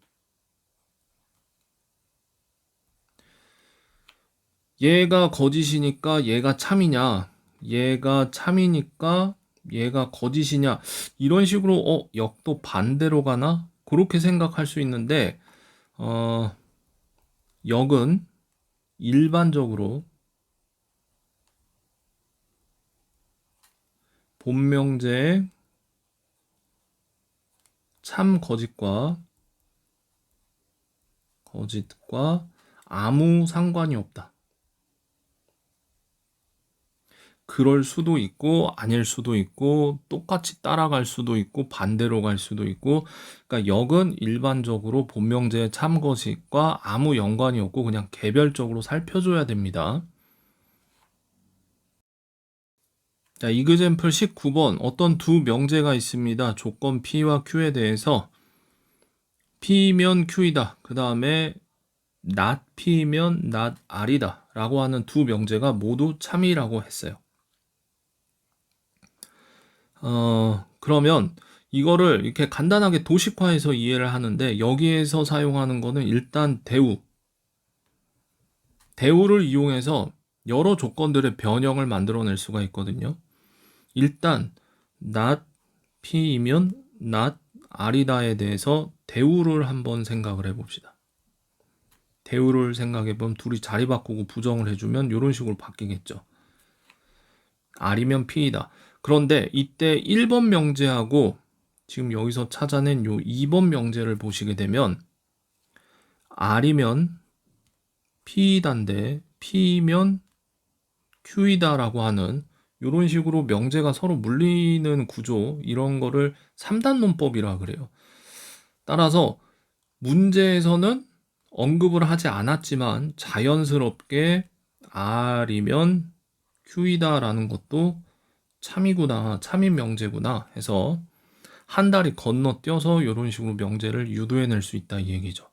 A: 얘가 거짓이니까 얘가 참이냐, 얘가 참이니까 얘가 거짓이냐, 이런 식으로 역도 반대로 가나? 그렇게 생각할 수 있는데, 역은 일반적으로 본명제의 참 거짓과 아무 상관이 없다. 그럴 수도 있고 아닐 수도 있고 똑같이 따라갈 수도 있고 반대로 갈 수도 있고, 그러니까 역은 일반적으로 본명제의 참 거짓과 아무 연관이 없고 그냥 개별적으로 살펴줘야 됩니다. 자, 이그젬플 19번, 어떤 두 명제가 있습니다. 조건 P와 Q에 대해서 P면 Q이다, 그 다음에 not P면 not R이다 라고 하는 두 명제가 모두 참이라고 했어요. 그러면 이거를 이렇게 간단하게 도식화해서 이해를 하는데, 여기에서 사용하는 거는 일단 대우를 이용해서 여러 조건들의 변형을 만들어낼 수가 있거든요. 일단 not P이면 not R이다에 대해서 대우를 한번 생각을 해봅시다. 대우를 생각해보면 둘이 자리 바꾸고 부정을 해주면 이런 식으로 바뀌겠죠. R이면 P이다. 그런데 이때 1번 명제하고 지금 여기서 찾아낸 요 2번 명제를 보시게 되면 R이면 P이다인데 P면 Q이다라고 하는 이런 식으로 명제가 서로 물리는 구조, 이런 거를 3단 논법이라 그래요. 따라서 문제에서는 언급을 하지 않았지만 자연스럽게 R이면 Q이다라는 것도 참이구나, 참인 명제구나 해서 한 다리 건너뛰어서 이런 식으로 명제를 유도해낼 수 있다, 이 얘기죠.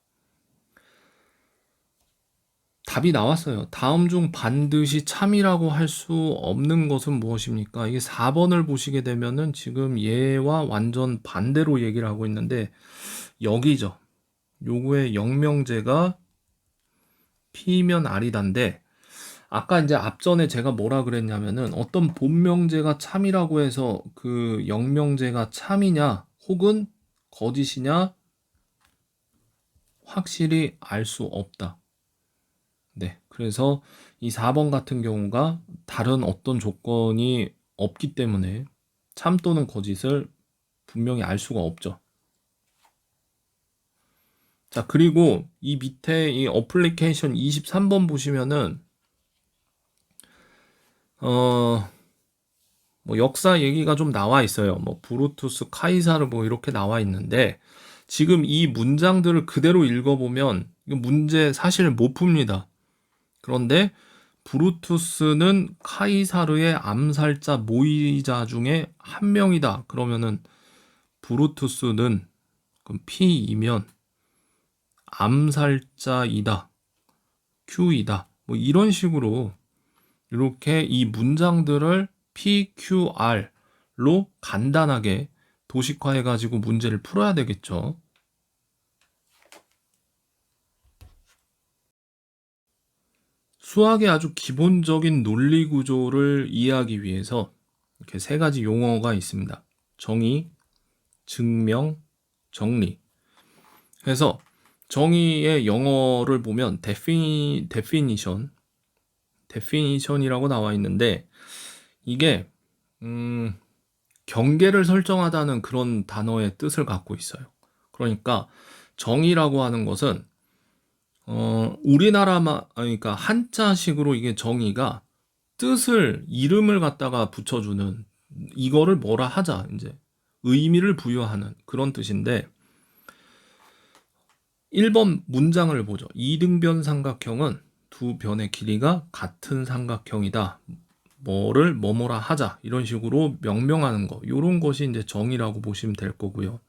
A: 답이 나왔어요. 다음 중 반드시 참이라고 할 수 없는 것은 무엇입니까? 이게 4번을 보시게 되면은 지금 얘와 완전 반대로 얘기를 하고 있는데, 여기죠. 요거의 영명제가 P면 R이단데, 아까 이제 앞전에 제가 뭐라 그랬냐면은 어떤 본명제가 참이라고 해서 그 영명제가 참이냐 혹은 거짓이냐 확실히 알 수 없다. 네, 그래서 이 4번 같은 경우가 다른 어떤 조건이 없기 때문에 참 또는 거짓을 분명히 알 수가 없죠. 자, 그리고 이 밑에 이 어플리케이션 23번 보시면은 뭐 역사 얘기가 좀 나와 있어요. 뭐 브루투스, 카이사르 뭐 이렇게 나와 있는데, 지금 이 문장들을 그대로 읽어보면 이거 문제 사실 못 풉니다. 그런데 브루투스는 카이사르의 암살자 모의자 중에 한 명이다. 그러면은 브루투스는 그럼 P이면 암살자이다, Q이다. 뭐 이런 식으로 이렇게 이 문장들을 PQR로 간단하게 도식화해가지고 문제를 풀어야 되겠죠. 수학의 아주 기본적인 논리 구조를 이해하기 위해서 이렇게 세 가지 용어가 있습니다. 정의, 증명, 정리. 그래서 정의의 영어를 보면 definition이라고 나와 있는데 이게 경계를 설정하다는 그런 단어의 뜻을 갖고 있어요. 그러니까 정의라고 하는 것은 그러니까 한자식으로 이게 정의가 뜻을 이름을 갖다가 붙여주는 이거를 뭐라 하자 이제 의미를 부여하는 그런 뜻인데 1번 문장을 보죠. 이등변 삼각형은 두 변의 길이가 같은 삼각형이다. 뭐를 뭐뭐라 하자 이런 식으로 명명하는 거 이런 것이 이제 정의라고 보시면 될 거고요.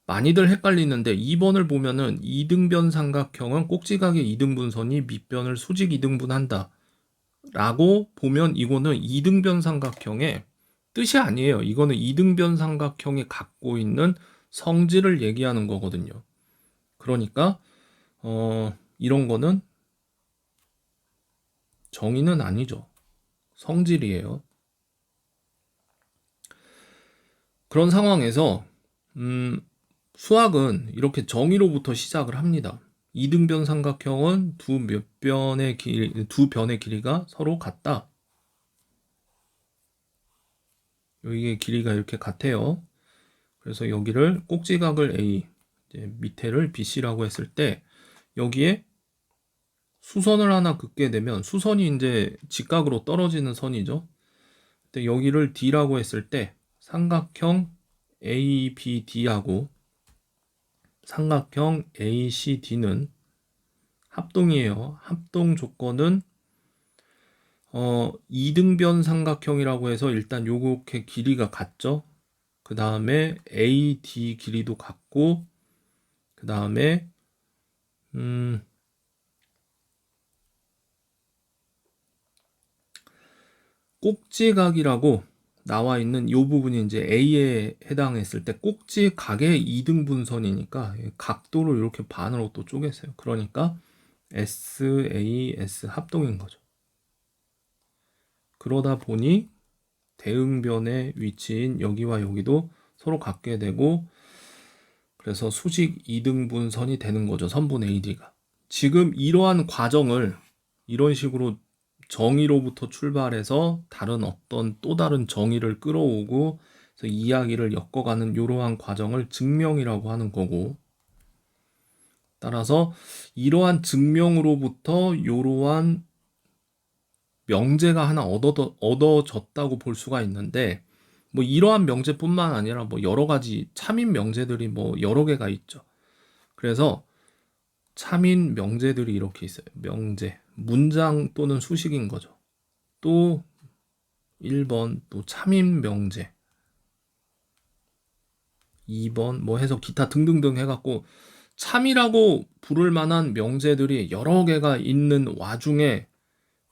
A: 많이들 헷갈리는데 2번을 보면은 이등변 삼각형은 꼭지각의 이등분선이 밑변을 수직 이등분한다 라고 보면 이거는 이등변 삼각형의 뜻이 아니에요. 이거는 이등변 삼각형이 갖고 있는 성질을 얘기하는 거거든요. 그러니까 이런 거는 정의는 아니죠. 성질이에요. 그런 상황에서 수학은 이렇게 정의로부터 시작을 합니다. 이등변 삼각형은 두 변의 길이가 서로 같다. 여기의 길이가 이렇게 같아요. 그래서 여기를 꼭지각을 A, 이제 밑에를 BC라고 했을 때 여기에 수선을 하나 긋게 되면 수선이 이제 직각으로 떨어지는 선이죠. 근데 여기를 D라고 했을 때 삼각형 ABD하고 삼각형 ACD는 합동이에요. 합동 조건은 이등변 삼각형이라고 해서 일단 요렇게 길이가 같죠. 그 다음에 AD 길이도 같고 그 다음에 꼭지각이라고 나와 있는 이 부분이 이제 A에 해당했을 때 꼭지각의 이등분선이니까 각도를 이렇게 반으로 또 쪼갰어요. 그러니까 SAS 합동인 거죠. 그러다 보니 대응변의 위치인 여기와 여기도 서로 같게 되고 그래서 수직 이등분선이 되는 거죠. 선분 AD가. 지금 이러한 과정을 이런 식으로 정의로부터 출발해서 다른 어떤 또 다른 정의를 끌어오고 그래서 이야기를 엮어가는 이러한 과정을 증명이라고 하는 거고 따라서 이러한 증명으로부터 이러한 명제가 하나 얻어졌다고 볼 수가 있는데 뭐 이러한 명제뿐만 아니라 뭐 여러 가지 참인 명제들이 뭐 여러 개가 있죠. 그래서 참인 명제들이 이렇게 있어요. 명제, 문장 또는 수식인 거죠. 또 1번 또 참인 명제 2번 뭐 해서 기타 등등등 해갖고 참이라고 부를 만한 명제들이 여러 개가 있는 와중에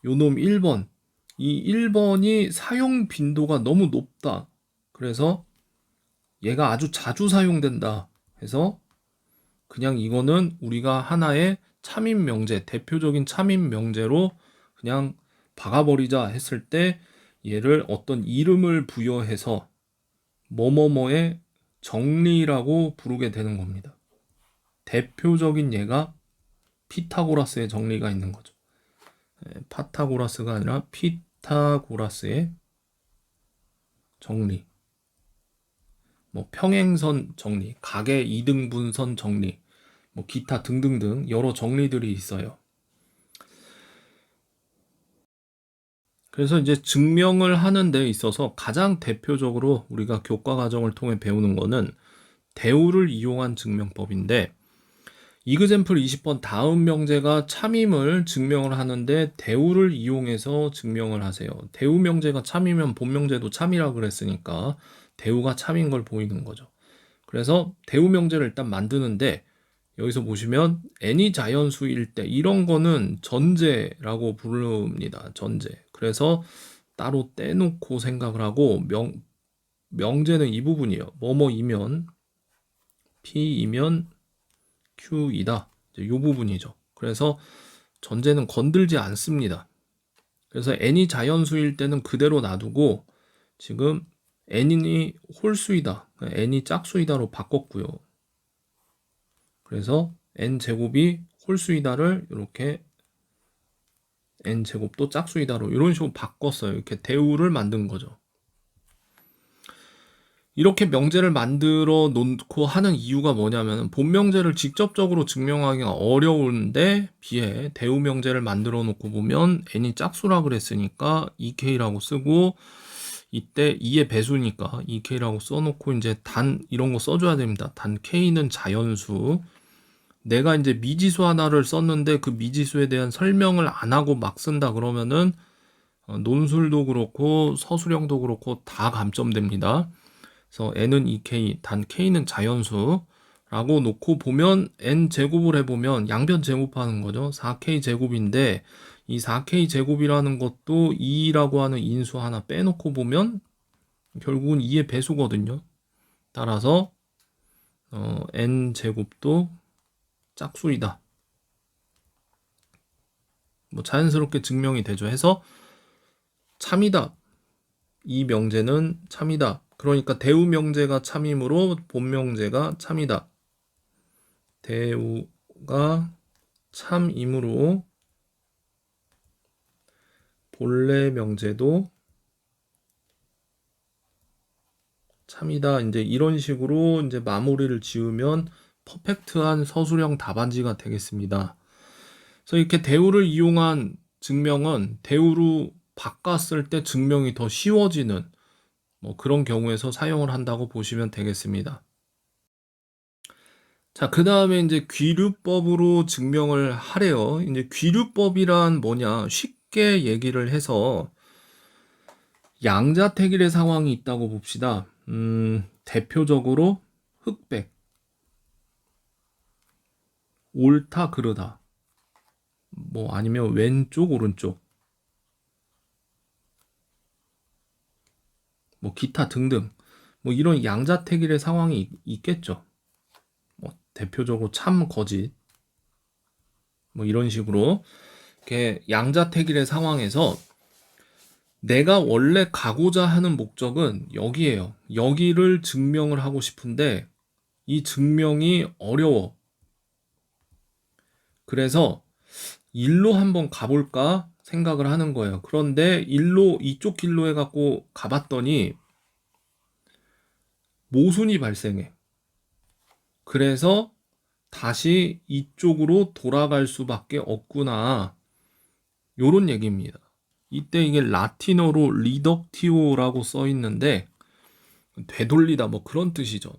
A: 요놈 1번 이 1번이 사용 빈도가 너무 높다. 그래서 얘가 아주 자주 사용된다 해서 그냥 이거는 우리가 하나의 참인 명제, 대표적인 참인 명제로 그냥 박아버리자 했을 때 얘를 어떤 이름을 부여해서 뭐뭐뭐의 정리라고 부르게 되는 겁니다. 대표적인 예가 피타고라스의 정리가 있는 거죠. 파타고라스가 아니라 피타고라스의 정리. 뭐 평행선 정리, 각의 이등분선 정리, 뭐 기타 등등등 여러 정리들이 있어요. 그래서 이제 증명을 하는 데 있어서 가장 대표적으로 우리가 교과 과정을 통해 배우는 거는 대우를 이용한 증명법인데 이그젬플 20번 다음 명제가 참임을 증명을 하는데 대우를 이용해서 증명을 하세요. 대우 명제가 참이면 본 명제도 참이라 그랬으니까 대우가 참인 걸 보이는 거죠. 그래서 대우 명제를 일단 만드는데 여기서 보시면 n이 자연수일 때 이런 거는 전제라고 부릅니다. 전제. 그래서 따로 떼놓고 생각을 하고 명제는 이 부분이에요. 뭐뭐이면 P이면 Q이다. 이 부분이죠. 그래서 전제는 건들지 않습니다. 그래서 n이 자연수일 때는 그대로 놔두고 지금 n이 홀수이다, n이 짝수이다로 바꿨고요. 그래서 n제곱이 홀수이다를 이렇게 n제곱도 짝수이다로 이런 식으로 바꿨어요. 이렇게 대우를 만든 거죠. 이렇게 명제를 만들어 놓고 하는 이유가 뭐냐면 본 명제를 직접적으로 증명하기가 어려운데 비해 대우 명제를 만들어 놓고 보면 n이 짝수라 그랬으니까 2k라고 쓰고, 이때 2의 배수니까 2k라고 써놓고 이제 단 이런 거 써줘야 됩니다. 단 k는 자연수. 내가 이제 미지수 하나를 썼는데 그 미지수에 대한 설명을 안 하고 막 쓴다 그러면은 논술도 그렇고 서술형도 그렇고 다 감점됩니다. 그래서 n은 2k, 단 k는 자연수라고 놓고 보면 n 제곱을 해보면 양변 제곱하는 거죠. 4k 제곱인데 이 4k 제곱이라는 것도 2라고 하는 인수 하나 빼놓고 보면 결국은 2의 배수거든요. 따라서 n 제곱도 짝수이다. 뭐 자연스럽게 증명이 되죠. 해서 참이다. 이 명제는 참이다. 그러니까 대우 명제가 참이므로 본 명제가 참이다. 대우가 참이므로 본래 명제도 참이다. 이제 이런 식으로 이제 마무리를 지으면 퍼펙트한 서술형 답안지가 되겠습니다. 그래서 이렇게 대우를 이용한 증명은 대우로 바꿨을 때 증명이 더 쉬워지는 뭐 그런 경우에서 사용을 한다고 보시면 되겠습니다. 자, 그 다음에 이제 귀류법으로 증명을 하래요. 이제 귀류법이란 뭐냐, 쉽게 얘기를 해서 양자택일의 상황이 있다고 봅시다. 대표적으로 흑백, 옳다 그르다, 뭐 아니면 왼쪽 오른쪽, 뭐 기타 등등, 뭐 이런 양자택일의 상황이 있겠죠. 뭐 대표적으로 참 거짓, 뭐 이런 식으로 이렇게 양자택일의 상황에서 내가 원래 가고자 하는 목적은 여기에요. 여기를 증명을 하고 싶은데 이 증명이 어려워. 그래서 일로 한번 가볼까 생각을 하는 거예요. 그런데 일로, 이쪽 길로 해갖고 가봤더니 모순이 발생해. 그래서 다시 이쪽으로 돌아갈 수밖에 없구나. 요런 얘기입니다. 이때 이게 라틴어로 리덕티오라고 써 있는데 되돌리다 뭐 그런 뜻이죠.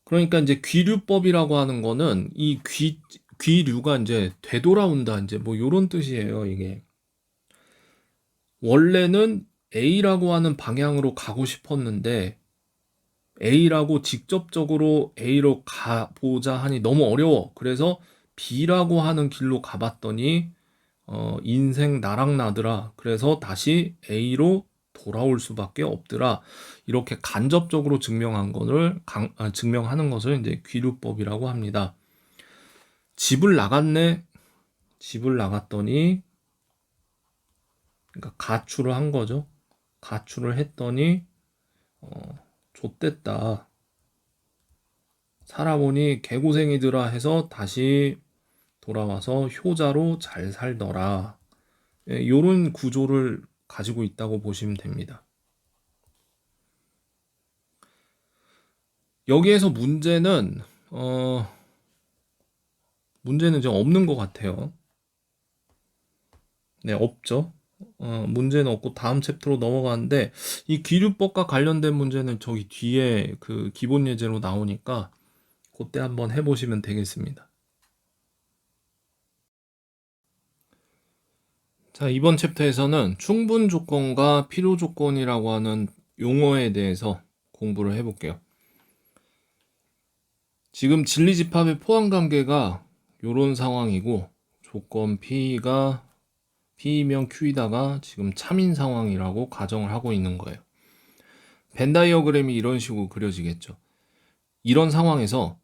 A: 그러니까 이제 귀류법이라고 하는 거는 이 귀류가 이제 되돌아온다, 이제 뭐 요런 뜻이에요. 이게 원래는 A라고 하는 방향으로 가고 싶었는데 A라고 직접적으로 A로 가보자 하니 너무 어려워. 그래서 B라고 하는 길로 가봤더니 인생 나락나더라. 그래서 다시 A로 돌아올 수밖에 없더라. 이렇게 간접적으로 증명하는 것을 이제 귀류법이라고 합니다. 집을 나갔네. 집을 나갔더니, 그러니까 가출을 한 거죠. 가출을 했더니 좆됐다. 살아보니 개고생이더라 해서 다시 돌아와서 효자로 잘 살더라. 이런 구조를 가지고 있다고 보시면 됩니다. 여기에서 문제는 좀 없는 것 같아요. 네, 없죠. 문제는 없고 다음 챕터로 넘어가는데 이 기류법과 관련된 문제는 저기 뒤에 그 기본 예제로 나오니까 그때 한번 해보시면 되겠습니다. 자, 이번 챕터에서는 충분 조건과 필요 조건이라고 하는 용어에 대해서 공부를 해볼게요. 지금 진리집합의 포함관계가 이런 상황이고 조건 P가 P이면 Q이다가 지금 참인 상황이라고 가정을 하고 있는 거예요. 벤 다이어그램이 이런 식으로 그려지겠죠. 이런 상황에서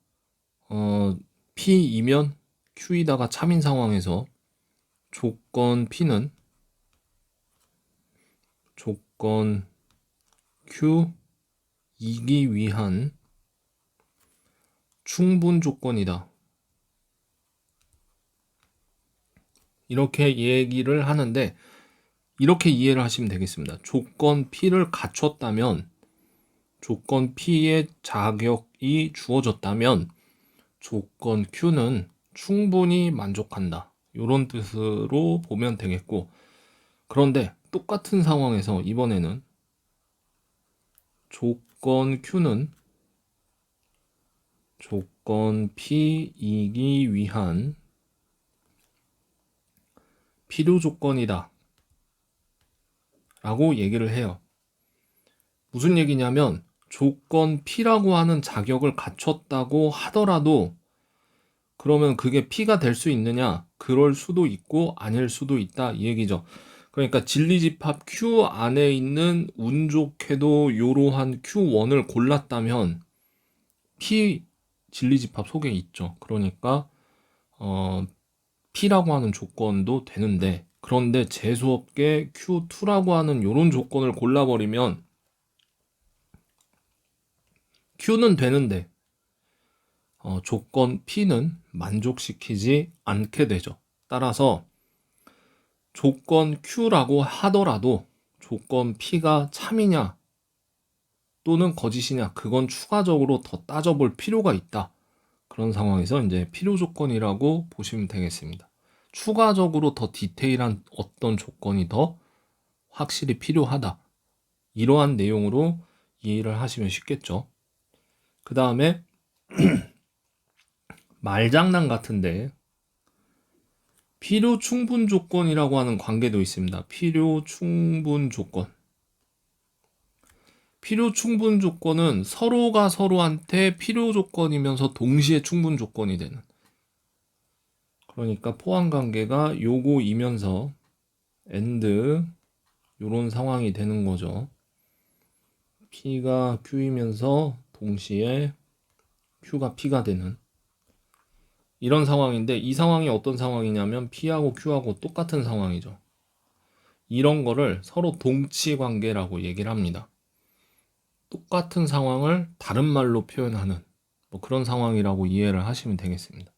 A: P이면 Q이다가 참인 상황에서 조건 P는 조건 Q이기 위한 충분 조건이다. 이렇게 얘기를 하는데 이렇게 이해를 하시면 되겠습니다. 조건 P를 갖췄다면, 조건 P의 자격이 주어졌다면 조건 Q는 충분히 만족한다. 이런 뜻으로 보면 되겠고, 그런데 똑같은 상황에서 이번에는 조건 Q는 조건 P이기 위한 필요 조건이다 라고 얘기를 해요. 무슨 얘기냐면 조건 P라고 하는 자격을 갖췄다고 하더라도 그러면 그게 P가 될 수 있느냐? 그럴 수도 있고 아닐 수도 있다 이 얘기죠. 그러니까 진리집합 Q 안에 있는 운 좋게도 이러한 Q1을 골랐다면 P 진리집합 속에 있죠. 그러니까 P라고 하는 조건도 되는데, 그런데 재수없게 Q2라고 하는 이런 조건을 골라버리면 Q는 되는데 조건 P는 만족시키지 않게 되죠. 따라서 조건 Q라고 하더라도 조건 P가 참이냐 또는 거짓이냐, 그건 추가적으로 더 따져볼 필요가 있다. 그런 상황에서 이제 필요 조건이라고 보시면 되겠습니다. 추가적으로 더 디테일한 어떤 조건이 더 확실히 필요하다. 이러한 내용으로 이해를 하시면 쉽겠죠. 그 다음에 말장난 같은데 필요 충분 조건이라고 하는 관계도 있습니다. 필요 충분 조건. 필요 충분 조건은 서로가 서로한테 필요 조건이면서 동시에 충분 조건이 되는, 그러니까 포함 관계가 요거이면서 and 요런 상황이 되는 거죠. P가 Q이면서 동시에 Q가 P가 되는 이런 상황인데, 이 상황이 어떤 상황이냐면 P하고 Q하고 똑같은 상황이죠. 이런 거를 서로 동치 관계라고 얘기를 합니다. 똑같은 상황을 다른 말로 표현하는 뭐 그런 상황이라고 이해를 하시면 되겠습니다.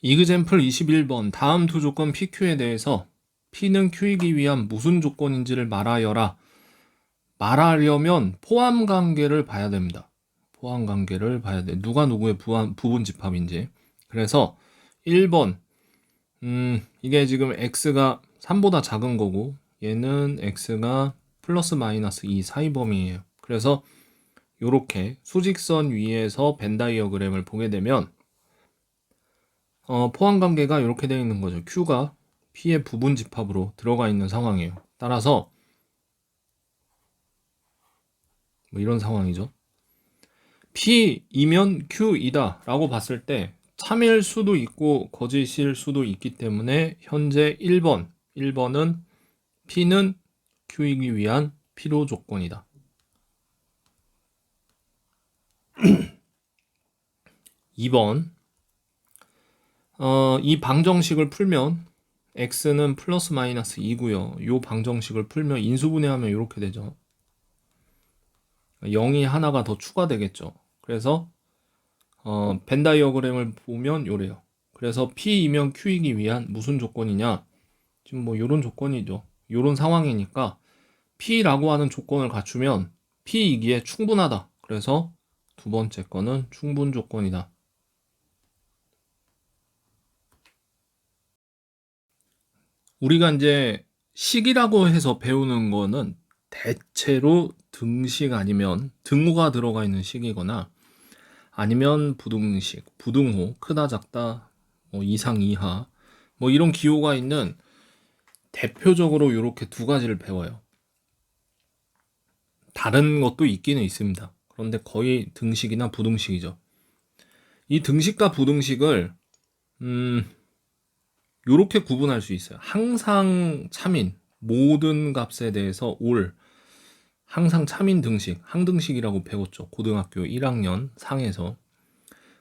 A: 이그젬플 21번 다음 두 조건 PQ에 대해서 P는 Q이기 위한 무슨 조건인지를 말하여라. 말하려면 포함 관계를 봐야 됩니다. 포함 관계를 봐야 돼. 누가 누구의 부분 집합인지. 그래서 1번 이게 지금 x가 3보다 작은 거고 얘는 x가 플러스 마이너스 2 사이 범위예요. 그래서 이렇게 수직선 위에서 벤 다이어그램을 보게 되면 포함 관계가 이렇게 되어 있는 거죠. Q가 P의 부분 집합으로 들어가 있는 상황이에요. 따라서 뭐 이런 상황이죠. P이면 Q이다 라고 봤을 때 참일 수도 있고 거짓일 수도 있기 때문에 현재 1번은 P는 Q이기 위한 필요 조건이다. 2번 이 방정식을 풀면 x는 플러스 마이너스 2고요. 이 방정식을 풀면 인수분해하면 이렇게 되죠. 0이 하나가 더 추가되겠죠. 그래서 벤 다이어그램을 보면 요래요. 그래서 P이면 Q이기 위한 무슨 조건이냐? 지금 뭐 요런 조건이죠. 요런 상황이니까 P라고 하는 조건을 갖추면 P이기에 충분하다. 그래서 두 번째 거는 충분 조건이다. 우리가 이제 식이라고 해서 배우는 거는 대체로 등식 아니면 등호가 들어가 있는 식이거나 아니면 부등식, 부등호, 크다 작다, 뭐 이상 이하, 뭐 이런 기호가 있는 대표적으로 이렇게 두 가지를 배워요. 다른 것도 있기는 있습니다. 그런데 거의 등식이나 부등식이죠. 이 등식과 부등식을 이렇게 구분할 수 있어요. 항상 참인, 모든 값에 대해서 올, 항상 참인 등식, 항등식이라고 배웠죠. 고등학교 1학년 상에서.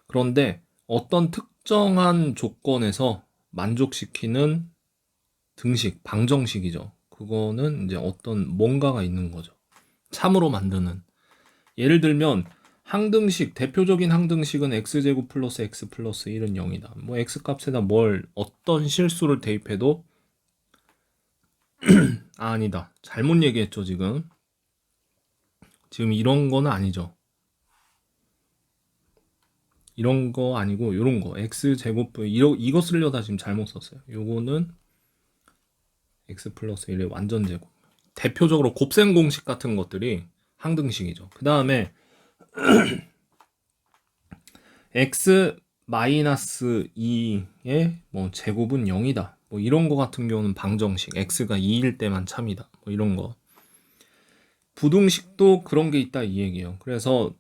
A: 그런데 어떤 특정한 조건에서 만족시키는 등식, 방정식이죠. 그거는 이제 어떤 뭔가가 있는 거죠. 참으로 만드는. 예를 들면 항등식, 대표적인 항등식은 x제곱 플러스 x 플러스 1은 0이다. 뭐 x값에다 어떤 실수를 대입해도 아니다. 잘못 얘기했죠, 지금. 지금 이런 거는 아니죠. 이런 거 아니고 요런 거 x제곱 이거 쓰려다 지금 잘못 썼어요. 요거는 x 플러스 1의 완전 제곱. 대표적으로 곱셈 공식 같은 것들이 항등식이죠. 그 다음에 x 마이너스 2의 뭐 제곱은 0이다. 뭐 이런 거 같은 경우는 방정식. x가 2일 때만 참이다. 뭐 이런 거. 부등식도 그런 게 있다 이 얘기예요. 그래서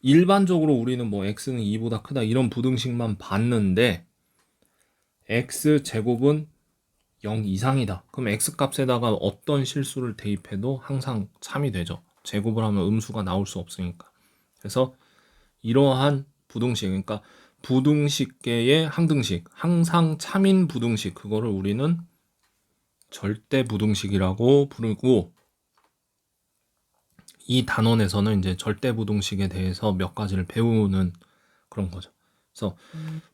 A: 일반적으로 우리는 뭐 x는 2보다 크다 이런 부등식만 봤는데 x 제곱은 0 이상이다. 그럼 x 값에다가 어떤 실수를 대입해도 항상 참이 되죠. 제곱을 하면 음수가 나올 수 없으니까. 그래서 이러한 부등식, 그러니까 부등식계의 항등식, 항상 참인 부등식, 그거를 우리는 절대 부등식이라고 부르고, 이 단원에서는 이제 절대 부등식에 대해서 몇 가지를 배우는 그런 거죠. 그래서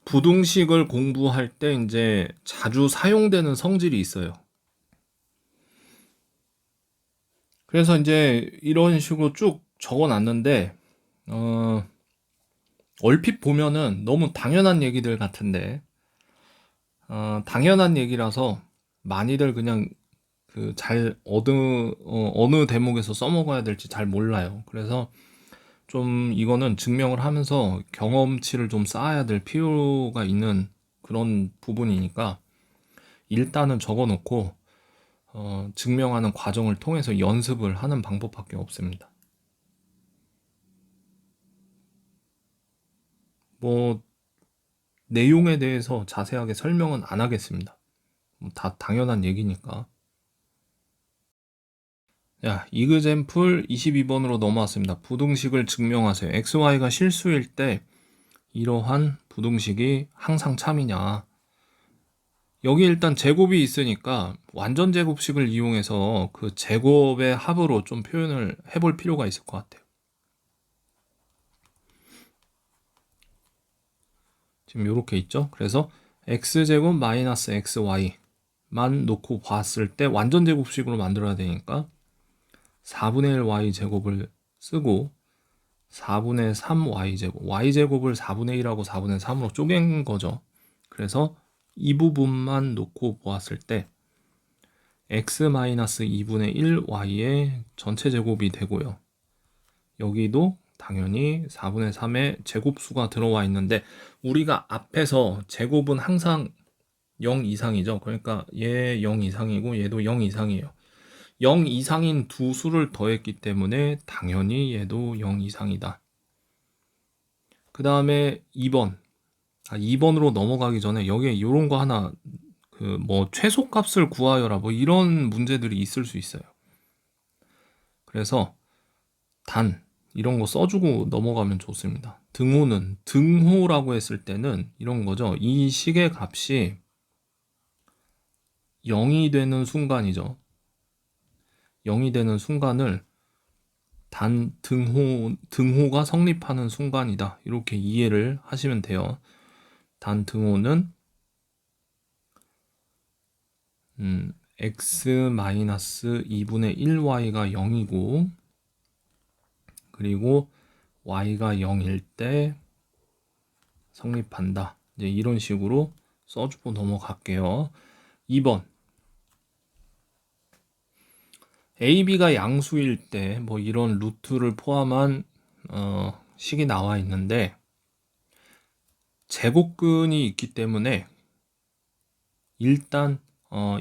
A: 부등식을 공부할 때 이제 자주 사용되는 성질이 있어요. 그래서 이제 이런 식으로 쭉 적어놨는데 얼핏 보면은 너무 당연한 얘기들 같은데 당연한 얘기라서 많이들 그냥 어느 대목에서 써먹어야 될지 잘 몰라요. 그래서 좀 이거는 증명을 하면서 경험치를 좀 쌓아야 될 필요가 있는 그런 부분이니까 일단은 적어놓고 증명하는 과정을 통해서 연습을 하는 방법밖에 없습니다. 뭐 내용에 대해서 자세하게 설명은 안 하겠습니다. 다 당연한 얘기니까. 자, 이그젬플 22번으로 넘어왔습니다. 부등식을 증명하세요. xy가 실수일 때 이러한 부등식이 항상 참이냐. 여기 일단 제곱이 있으니까 완전 제곱식을 이용해서 그 제곱의 합으로 좀 표현을 해볼 필요가 있을 것 같아요. 지금 이렇게 있죠. 그래서 x제곱 마이너스 xy만 놓고 봤을 때 완전 제곱식으로 만들어야 되니까 4분의 1 y제곱을 쓰고 4분의 3 y제곱, y제곱을 4분의 1하고 4분의 3으로 쪼갠 거죠. 그래서 이 부분만 놓고 보았을 때 x-2분의 1 y의 전체 제곱이 되고요. 여기도 당연히 4분의 3의 제곱수가 들어와 있는데 우리가 앞에서 제곱은 항상 0 이상이죠. 그러니까 얘 0 이상이고 얘도 0 이상이에요. 0 이상인 두 수를 더했기 때문에 당연히 얘도 0 이상이다. 그 다음에 2번. 2번으로 넘어가기 전에 여기에 이런 거 하나 최소값을 구하여라 뭐 이런 문제들이 있을 수 있어요. 그래서 이런 거 써주고 넘어가면 좋습니다. 등호라고 했을 때는 이런 거죠. 이 식의 값이 0이 되는 순간이죠. 0이 되는 순간을 등호가 성립하는 순간이다. 이렇게 이해를 하시면 돼요. 등호는 x-2분의 1y가 0이고 그리고 y가 0일 때 성립한다. 이제 이런 식으로 써주고 넘어갈게요. 2번. a, b가 양수일 때 뭐 이런 루트를 포함한 식이 나와 있는데 제곱근이 있기 때문에 일단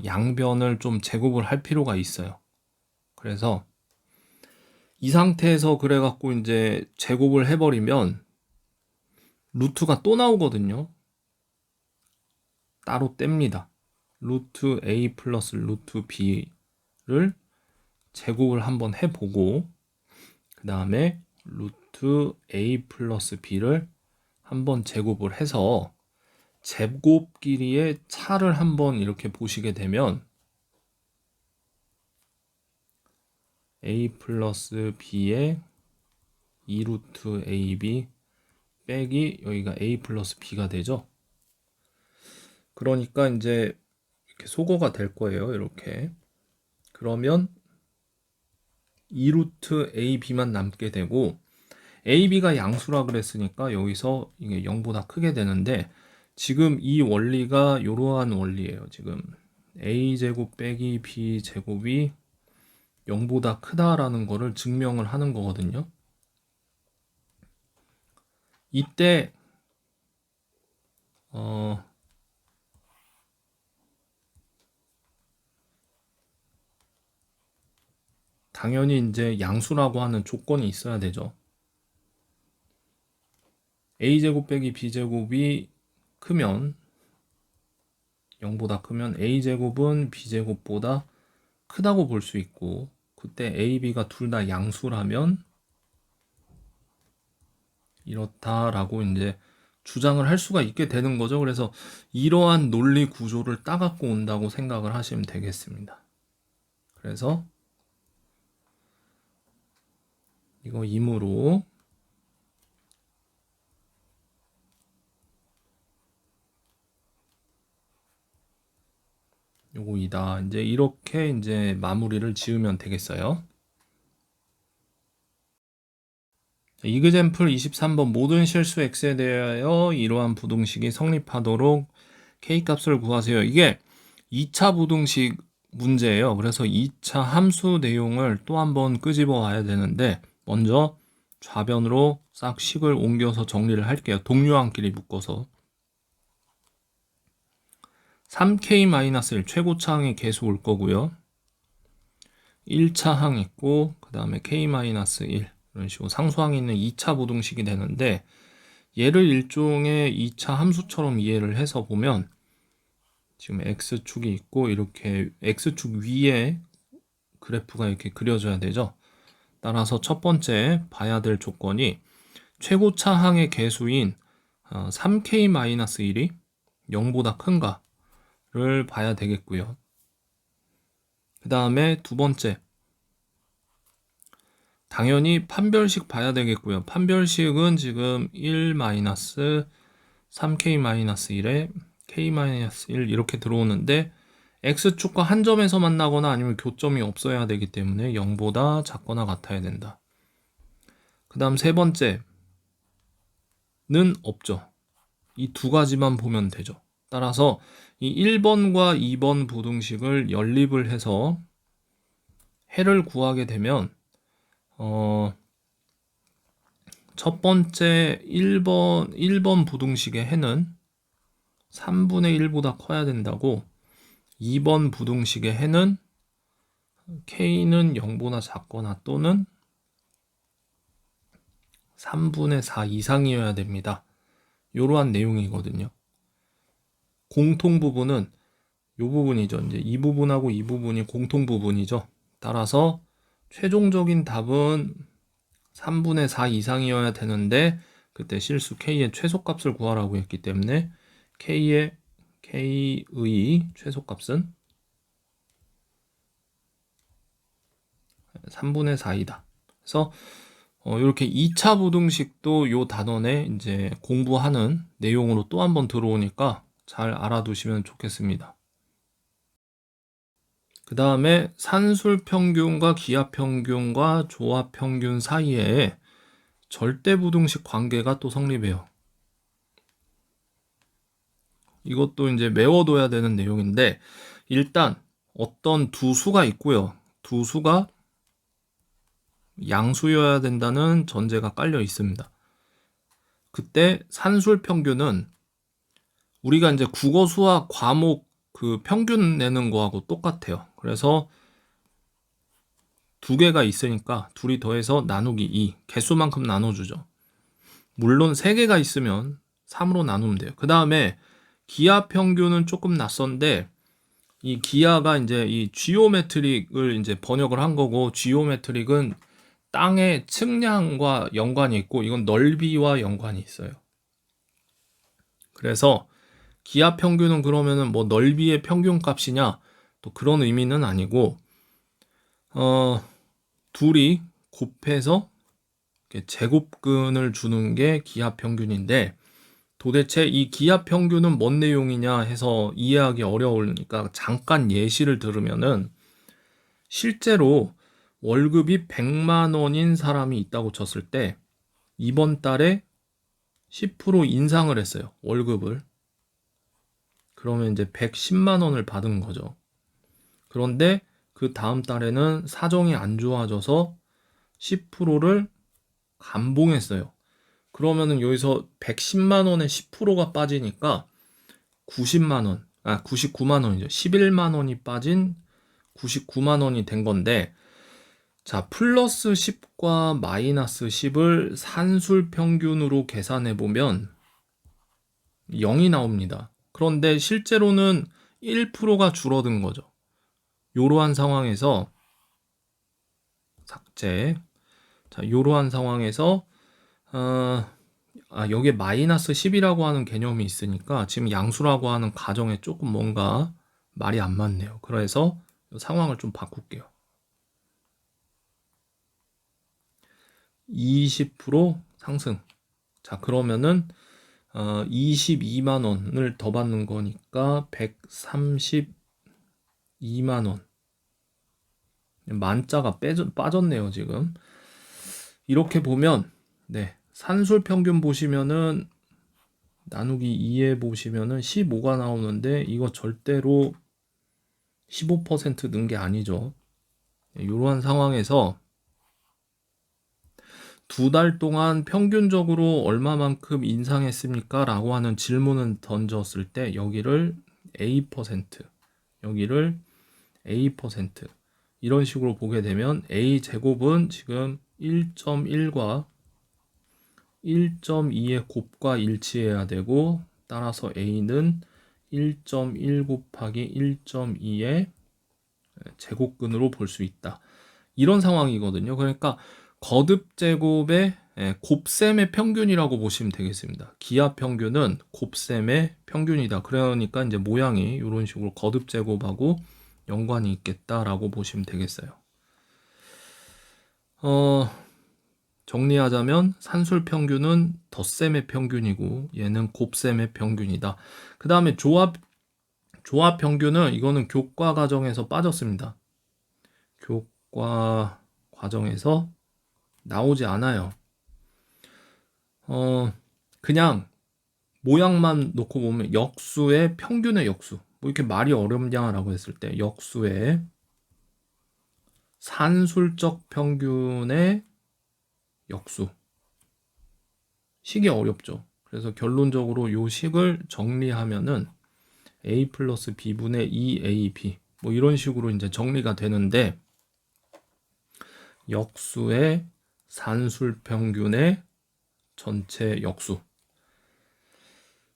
A: 양변을 좀 제곱을 할 필요가 있어요. 그래서 이 상태에서 그래갖고 이제 제곱을 해버리면 루트가 또 나오거든요. 따로 뗍니다. 루트 a 플러스 루트 b를 제곱을 한번 해보고 그 다음에 루트 a 플러스 b를 한번 제곱을 해서 제곱 길이의 차를 한번 이렇게 보시게 되면 a 플러스 b의 2루트 ab 빼기 여기가 a 플러스 b가 되죠. 그러니까 이제 이렇게 소거가 될 거예요. 이렇게. 그러면 2루트 ab만 남게 되고 ab가 양수라 그랬으니까 여기서 이게 0보다 크게 되는데 지금 이 원리가 이러한 원리예요. 지금 a제곱 빼기 b제곱이 0보다 크다라는 거를 증명을 하는 거거든요. 이때 당연히 이제 양수라고 하는 조건이 있어야 되죠. a제곱 빼기 b제곱이 크면 0보다 크면 a제곱은 b제곱보다 크다고 볼 수 있고 그때 a, b가 둘 다 양수라면 이렇다라고 이제 주장을 할 수가 있게 되는 거죠. 그래서 이러한 논리 구조를 따갖고 온다고 생각을 하시면 되겠습니다. 그래서 이거 임으로 요거 이다. 이제 이렇게 이제 마무리를 지으면 되겠어요. 이그젬플 23번 모든 실수 x에 대하여 이러한 부등식이 성립하도록 k값을 구하세요. 이게 2차 부등식 문제예요. 그래서 2차 함수 내용을 또 한번 끄집어 와야 되는데 먼저 좌변으로 싹 식을 옮겨서 정리를 할게요. 동료항끼리 묶어서 3k-1 최고차항이 계속 올 거고요. 1차항 있고 그 다음에 k-1 이런 식으로 상수항이 있는 2차 부등식이 되는데 얘를 일종의 2차 함수처럼 이해를 해서 보면 지금 x축이 있고 이렇게 x축 위에 그래프가 이렇게 그려져야 되죠. 따라서 첫 번째 봐야 될 조건이 최고차항의 개수인 3k-1이 0보다 큰가를 봐야 되겠고요. 그 다음에 두 번째 당연히 판별식 봐야 되겠고요. 판별식은 지금 1-3k-1에 k-1 이렇게 들어오는데 x축과 한 점에서 만나거나 아니면 교점이 없어야 되기 때문에 0보다 작거나 같아야 된다. 그 다음 세 번째는 없죠. 이 두 가지만 보면 되죠. 따라서 이 1번과 2번 부등식을 연립을 해서 해를 구하게 되면 첫 번째 1번 부등식의 해는 3분의 1보다 커야 된다고 2번 부등식의 해는 k는 0보다 작거나 또는 3분의 4 이상이어야 됩니다. 이러한 내용이거든요. 공통 부분은 이 부분이죠. 이제 이 부분하고 이 부분이 공통 부분이죠. 따라서 최종적인 답은 3분의 4 이상이어야 되는데 그때 실수 k의 최소값을 구하라고 했기 때문에 k의 최소값은 3분의 4이다. 그래서 이렇게 2차 부등식도 이 단원에 이제 공부하는 내용으로 또 한번 들어오니까 잘 알아두시면 좋겠습니다. 그 다음에 산술평균과 기하평균과 조합평균 사이에 절대부등식 관계가 또 성립해요. 이것도 이제 외워둬야 되는 내용인데 일단 어떤 두 수가 있고요. 두 수가 양수여야 된다는 전제가 깔려 있습니다. 그때 산술평균은 우리가 이제 국어, 수학, 과목 그 평균 내는 거하고 똑같아요. 그래서 두 개가 있으니까 둘이 더해서 나누기 2 개수만큼 나눠주죠. 물론 세 개가 있으면 3으로 나누면 돼요. 그 다음에 기하 평균은 조금 낯선데 이 기하가 이제 이 지오메트릭을 이제 번역을 한 거고 지오메트릭은 땅의 측량과 연관이 있고 이건 넓이와 연관이 있어요. 그래서 기하 평균은 그러면은 뭐 넓이의 평균 값이냐 또 그런 의미는 아니고 둘이 곱해서 이렇게 제곱근을 주는 게 기하평균인데, 도대체 이 기하평균은 뭔 내용이냐 해서 이해하기 어려우니까 잠깐 예시를 들으면은, 실제로 월급이 100만 원인 사람이 있다고 쳤을 때 이번 달에 10% 인상을 했어요. 월급을. 그러면 이제 110만 원을 받은 거죠. 그런데 그 다음 달에는 사정이 안 좋아져서 10%를 감봉했어요. 그러면은 여기서 110만 원에 10%가 빠지니까 99만 원이죠. 11만 원이 빠진 99만 원이 된 건데, 자, 플러스 10과 마이너스 10을 산술 평균으로 계산해 보면 0이 나옵니다. 그런데 실제로는 1%가 줄어든 거죠. 이러한 상황에서 삭제. 자, 이러한 상황에서 여기에 마이너스 10이라고 하는 개념이 있으니까 지금 양수라고 하는 가정에 조금 뭔가 말이 안 맞네요. 그래서 상황을 좀 바꿀게요. 20% 상승. 자, 그러면은 22만 원을 더 받는 거니까 132만 원. 만자가 빠졌네요, 지금. 이렇게 보면, 네, 산술 평균 보시면은 나누기 2에 보시면은 15가 나오는데, 이거 절대로 15% 는 게 아니죠. 이러한 상황에서 두 달 동안 평균적으로 얼마만큼 인상했습니까? 라고 하는 질문을 던졌을 때 여기를 A%, 여기를 A%, 이런 식으로 보게 되면 A 제곱은 지금 1.1과 1.2의 곱과 일치해야 되고, 따라서 A는 1.1 곱하기 1.2의 제곱근으로 볼 수 있다. 이런 상황이거든요. 그러니까 거듭 제곱의 곱셈의 평균이라고 보시면 되겠습니다. 기하 평균은 곱셈의 평균이다. 그러니까 이제 모양이 이런 식으로 거듭 제곱하고 연관이 있겠다라고 보시면 되겠어요. 정리하자면 산술 평균은 덧셈의 평균이고 얘는 곱셈의 평균이다. 그 다음에 조합 평균은 이거는 교과 과정에서 빠졌습니다. 교과 과정에서 나오지 않아요. 그냥 모양만 놓고 보면 역수의 평균의 역수. 뭐 이렇게 말이 어렵냐라고 했을 때 역수의 산술적 평균의 역수. 식이 어렵죠. 그래서 결론적으로 요 식을 정리하면은 a 플러스 b분의 2ab 뭐 이런 식으로 이제 정리가 되는데, 역수의 산술 평균의 전체 역수.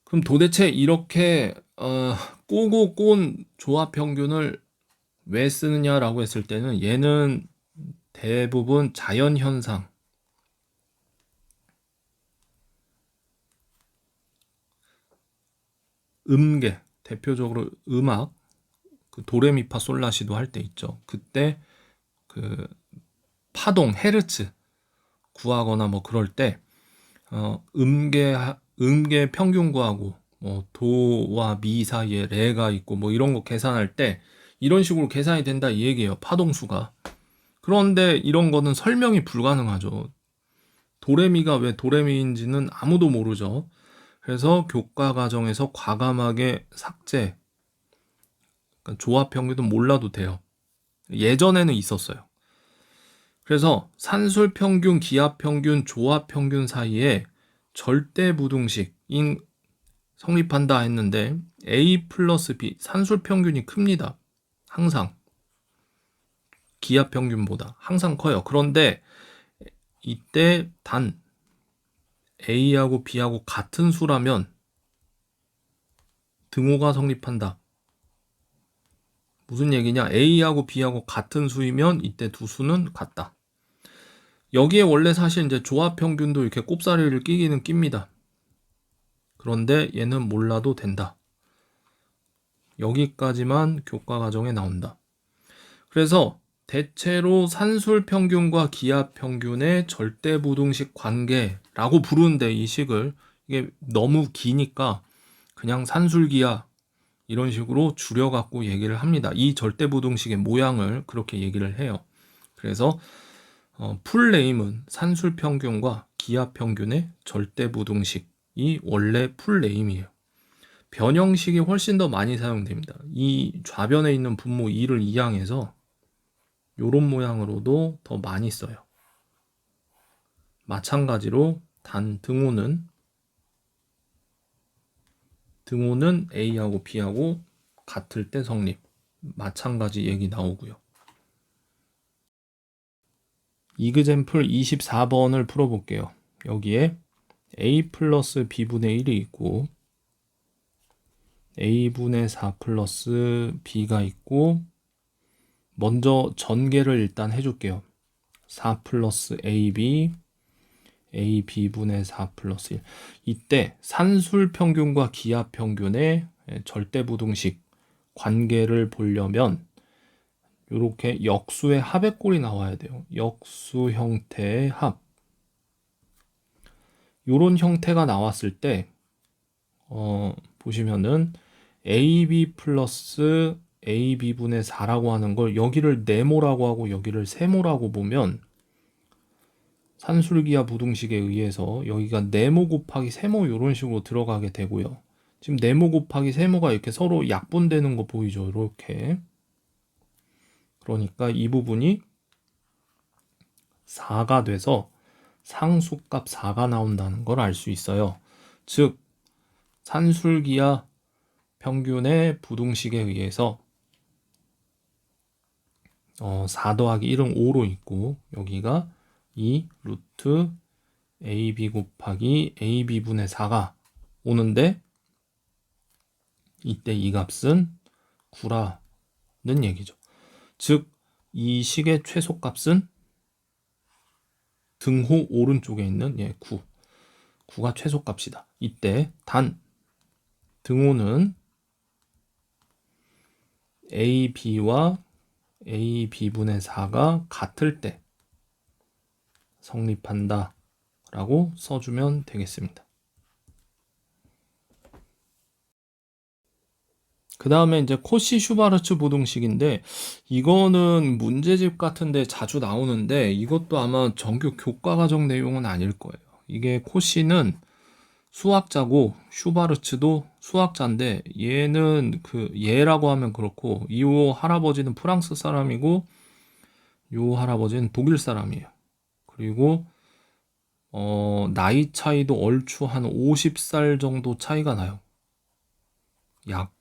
A: 그럼 도대체 이렇게 꼬고 꼰 조합 평균을 왜 쓰느냐라고 했을 때는 얘는 대부분 자연 현상, 음계, 대표적으로 음악, 그 도레미파솔라시도 할 때 있죠. 그때 그 파동, 헤르츠 구하거나 뭐 그럴 때 음계 평균 구하고 뭐 도와 미 사이에 레가 있고 뭐 이런 거 계산할 때 이런 식으로 계산이 된다 이 얘기예요. 파동수가. 그런데 이런 거는 설명이 불가능하죠. 도레미가 왜 도레미인지는 아무도 모르죠. 그래서 교과 과정에서 과감하게 삭제, 그러니까 조합 평균은 몰라도 돼요. 예전에는 있었어요. 그래서 산술 평균, 기하 평균, 조합 평균 사이에 절대 부등식인 성립한다 했는데 A 플러스 B, 산술 평균이 큽니다. 항상. 기하 평균보다 항상 커요. 그런데 이때 단 A하고 B하고 같은 수라면 등호가 성립한다. 무슨 얘기냐? A하고 B하고 같은 수이면 이때 두 수는 같다. 여기에 원래 사실 이제 조합 평균도 이렇게 꼽사리를 끼기는 낍니다. 그런데 얘는 몰라도 된다. 여기까지만 교과 과정에 나온다. 그래서 대체로 산술 평균과 기압 평균의 절대부등식 관계라고 부르는데, 이 식을 이게 너무 기니까 그냥 산술기압 이런 식으로 줄여갖고 얘기를 합니다. 이 절대부등식의 모양을 그렇게 얘기를 해요. 그래서 풀네임은 산술평균과 기압평균의 절대부등식이 원래 풀네임이에요. 변형식이 훨씬 더 많이 사용됩니다. 이 좌변에 있는 분모 2를 이항해서 이런 모양으로도 더 많이 써요. 마찬가지로 단 등호는 A하고 B하고 같을 때 성립. 마찬가지 얘기 나오고요. 이그젬플 24번을 풀어볼게요. 여기에 A 플러스 B분의 1이 있고 A분의 4 플러스 B가 있고, 먼저 전개를 일단 해줄게요. 4 플러스 AB, AB분의 4 플러스 1. 이때 산술평균과 기압평균의 절대부등식 관계를 보려면 이렇게 역수의 합의 꼴이 나와야 돼요. 역수 형태의 합. 이런 형태가 나왔을 때 보시면은 AB 플러스 AB분의 4라고 하는 걸 여기를 네모라고 하고 여기를 세모라고 보면 산술기하 부등식에 의해서 여기가 네모 곱하기 세모 이런 식으로 들어가게 되고요. 지금 네모 곱하기 세모가 이렇게 서로 약분되는 거 보이죠? 이렇게. 그러니까 이 부분이 4가 돼서 상수값 4가 나온다는 걸 알 수 있어요. 즉 산술기하 평균의 부등식에 의해서 4 더하기 1은 5로 있고, 여기가 2 루트 AB 곱하기 AB분의 4가 오는데, 이때 이 값은 9라는 얘기죠. 즉 이 식의 최소값은 등호 오른쪽에 있는 9가 최소값이다. 이때 단 등호는 AB와 AB분의 4가 같을 때 성립한다 라고 써주면 되겠습니다. 그 다음에 이제 코시-슈바르츠 부등식인데, 이거는 문제집 같은데 자주 나오는데 이것도 아마 정규 교과과정 내용은 아닐 거예요. 이게 코시는 수학자고 슈바르츠도 수학자인데, 얘는 얘라고 하면 그렇고, 이 할아버지는 프랑스 사람이고 요 할아버지는 독일 사람이에요. 그리고 나이 차이도 얼추 한 50살 정도 차이가 나요. 약.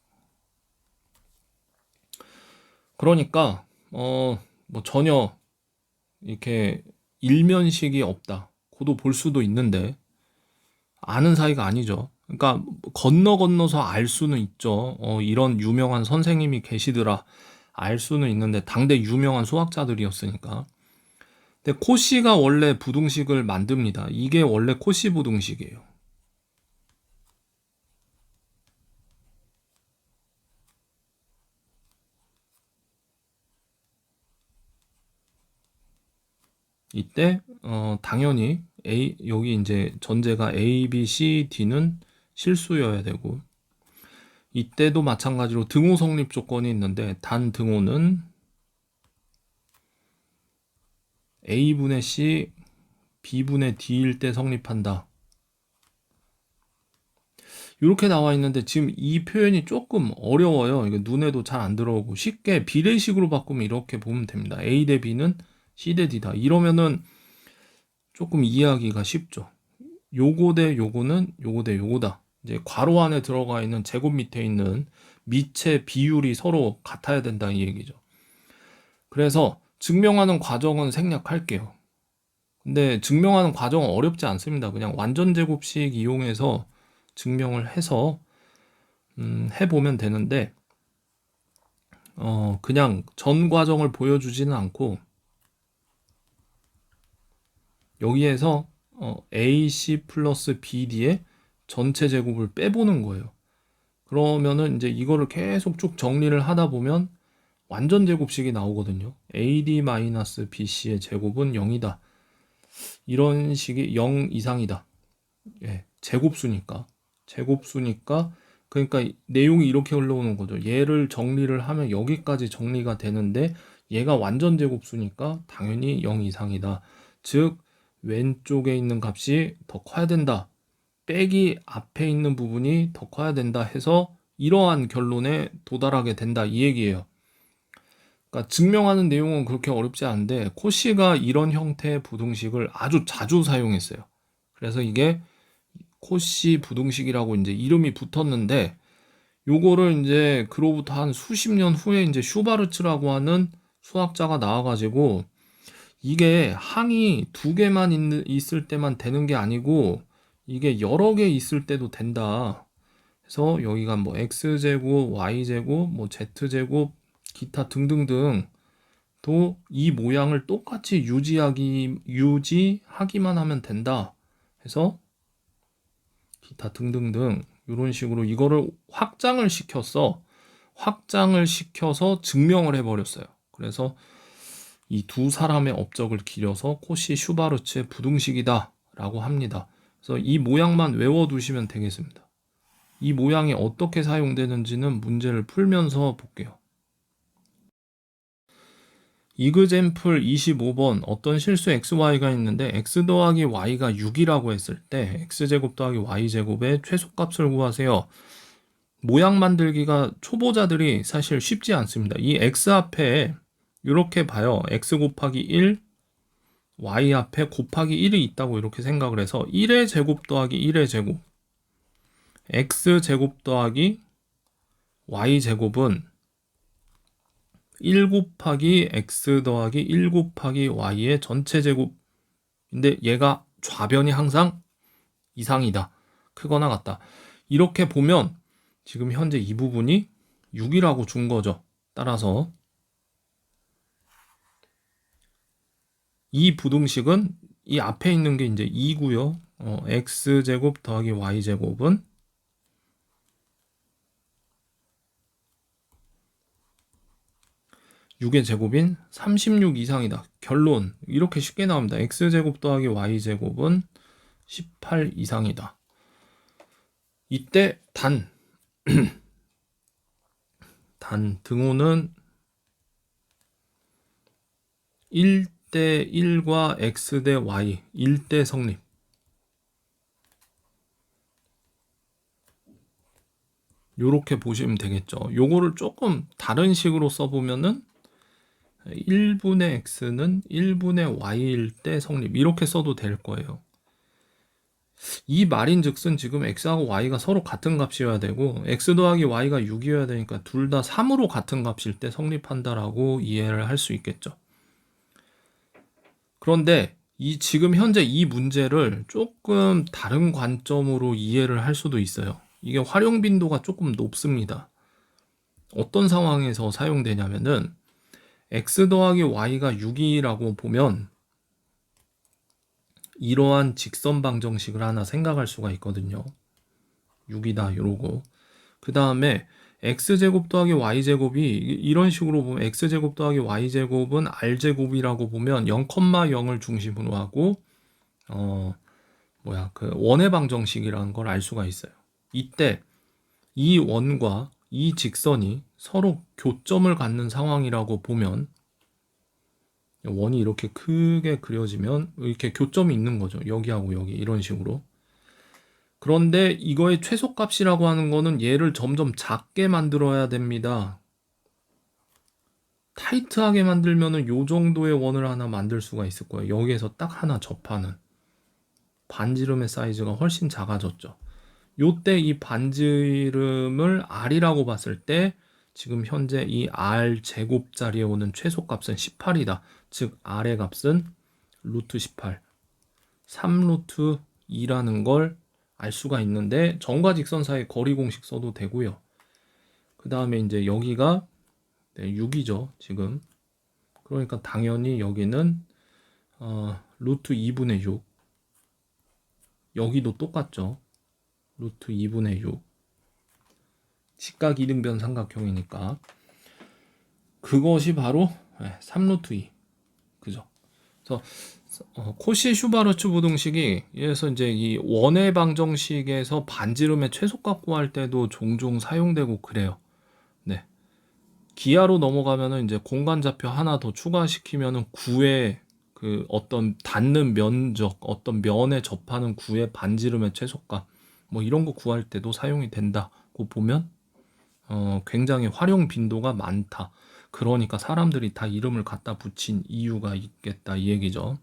A: 그러니까 뭐 전혀 이렇게 일면식이 없다 고도 볼 수도 있는데, 아는 사이가 아니죠. 그러니까 건너서 알 수는 있죠. 이런 유명한 선생님이 계시더라 알 수는 있는데, 당대 유명한 수학자들이었으니까. 근데 코시가 원래 부등식을 만듭니다. 이게 원래 코시 부등식이에요. 이때 당연히 여기 이제 전제가 A, B, C, D는 실수여야 되고, 이때도 마찬가지로 등호 성립 조건이 있는데, 단 등호는 A분의 C, B분의 D일 때 성립한다. 이렇게 나와 있는데 지금 이 표현이 조금 어려워요. 이게 눈에도 잘 안 들어오고, 쉽게 비례식으로 바꾸면 이렇게 보면 됩니다. A 대 B는 C 대 D다. 이러면은 조금 이해하기가 쉽죠. 요거 대 요거는 요거 대 요거다. 이제 괄호 안에 들어가 있는 제곱 밑에 있는 미체 비율이 서로 같아야 된다, 이 얘기죠. 그래서 증명하는 과정은 생략할게요. 근데 증명하는 과정은 어렵지 않습니다. 그냥 완전 제곱식 이용해서 증명을 해서 해보면 되는데, 그냥 전 과정을 보여주지는 않고 여기에서 AC 플러스 BD의 전체 제곱을 빼보는 거예요. 그러면은 이제 이거를 계속 쭉 정리를 하다 보면 완전 제곱식이 나오거든요. AD-BC의 제곱은 0이다. 이런 식이 0 이상이다. 예, 제곱수니까. 그러니까 내용이 이렇게 흘러오는 거죠. 얘를 정리를 하면 여기까지 정리가 되는데 얘가 완전 제곱수니까 당연히 0 이상이다. 즉 왼쪽에 있는 값이 더 커야 된다. 빼기 앞에 있는 부분이 더 커야 된다 해서 이러한 결론에 도달하게 된다 이 얘기예요. 그러니까 증명하는 내용은 그렇게 어렵지 않은데 코시가 이런 형태의 부등식을 아주 자주 사용했어요. 그래서 이게 코시 부등식이라고 이제 이름이 붙었는데 요거를 이제 그로부터 한 수십 년 후에 이제 슈바르츠라고 하는 수학자가 나와가지고 이게 항이 두 개만 있을 때만 되는 게 아니고 이게 여러 개 있을 때도 된다. 그래서 여기가 뭐 x제곱, y제곱, 뭐 z제곱, 기타 등등등 또 이 모양을 똑같이 유지하기만 하면 된다. 해서 기타 등등등 이런 식으로 이거를 확장을 시켜서 증명을 해버렸어요. 그래서 이 두 사람의 업적을 기려서 코시 슈바르츠의 부등식이다 라고 합니다. 그래서 이 모양만 외워두시면 되겠습니다. 이 모양이 어떻게 사용되는지는 문제를 풀면서 볼게요. 이그젬플 25번 어떤 실수 xy가 있는데 x 더하기 y가 6이라고 했을 때 x제곱 더하기 y제곱의 최소값을 구하세요. 모양 만들기가 초보자들이 사실 쉽지 않습니다. 이 x 앞에 이렇게 봐요. x 곱하기 1, y 앞에 곱하기 1이 있다고 이렇게 생각을 해서 1의 제곱 더하기 1의 제곱 x제곱 더하기 y제곱은 1 곱하기 x 더하기 1 곱하기 y의 전체 제곱인데 얘가 좌변이 항상 이상이다. 크거나 같다. 이렇게 보면 지금 현재 이 부분이 6이라고 준 거죠. 따라서 이 부등식은 이 앞에 있는 게 이제 2고요. x제곱 더하기 y제곱은 6의 제곱인 36 이상이다. 결론 이렇게 쉽게 나옵니다. x제곱 더하기 y제곱은 18 이상이다. 이때 단 등호는 1대 1과 x 대 y 1대 성립. 요렇게 보시면 되겠죠. 요거를 조금 다른 식으로 써보면은 1분의 x는 1분의 y일 때 성립 이렇게 써도 될 거예요. 이 말인즉슨 지금 x하고 y가 서로 같은 값이어야 되고 x 더하기 y가 6이어야 되니까 둘 다 3으로 같은 값일 때 성립한다라고 이해를 할 수 있겠죠. 그런데 지금 현재 이 문제를 조금 다른 관점으로 이해를 할 수도 있어요. 이게 활용 빈도가 조금 높습니다. 어떤 상황에서 사용되냐면은 x 더하기 y가 6이라고 보면 이러한 직선 방정식을 하나 생각할 수가 있거든요. 6이다 이러고 그 다음에 x제곱 더하기 y제곱이 이런 식으로 보면 x제곱 더하기 y제곱은 r제곱이라고 보면 0,0을 중심으로 하고 그 원의 방정식이라는 걸 알 수가 있어요. 이때 이 원과 이 직선이 서로 교점을 갖는 상황이라고 보면 원이 이렇게 크게 그려지면 이렇게 교점이 있는 거죠. 여기하고 여기 이런 식으로. 그런데 이거의 최소값이라고 하는 거는 얘를 점점 작게 만들어야 됩니다. 타이트하게 만들면은 요 정도의 원을 하나 만들 수가 있을 거예요. 여기에서 딱 하나 접하는 반지름의 사이즈가 훨씬 작아졌죠. 요때 이 반지름을 R이라고 봤을 때 지금 현재 이 R 제곱자리에 오는 최소값은 18이다. 즉 R의 값은 루트 18 3루트 2라는 걸 알 수가 있는데 점과 직선 사이 거리 공식 써도 되고요. 그 다음에 이제 여기가 6이죠 지금. 그러니까 당연히 여기는 루트 2분의 6 여기도 똑같죠. 루트 2분의 6 직각 이등변 삼각형이니까. 그것이 바로 3루트 2. 그죠? 그래서 코시 슈바르츠 부등식이 그래서 이제 이 원의 방정식에서 반지름의 최소값 구할 때도 종종 사용되고 그래요. 네. 기하로 넘어가면은 이제 공간 좌표 하나 더 추가시키면은 구의 그 어떤 닿는 면적, 어떤 면에 접하는 구의 반지름의 최소값 뭐 이런 거 구할 때도 사용이 된다고 보면 굉장히 활용 빈도가 많다. 그러니까 사람들이 다 이름을 갖다 붙인 이유가 있겠다 이 얘기죠.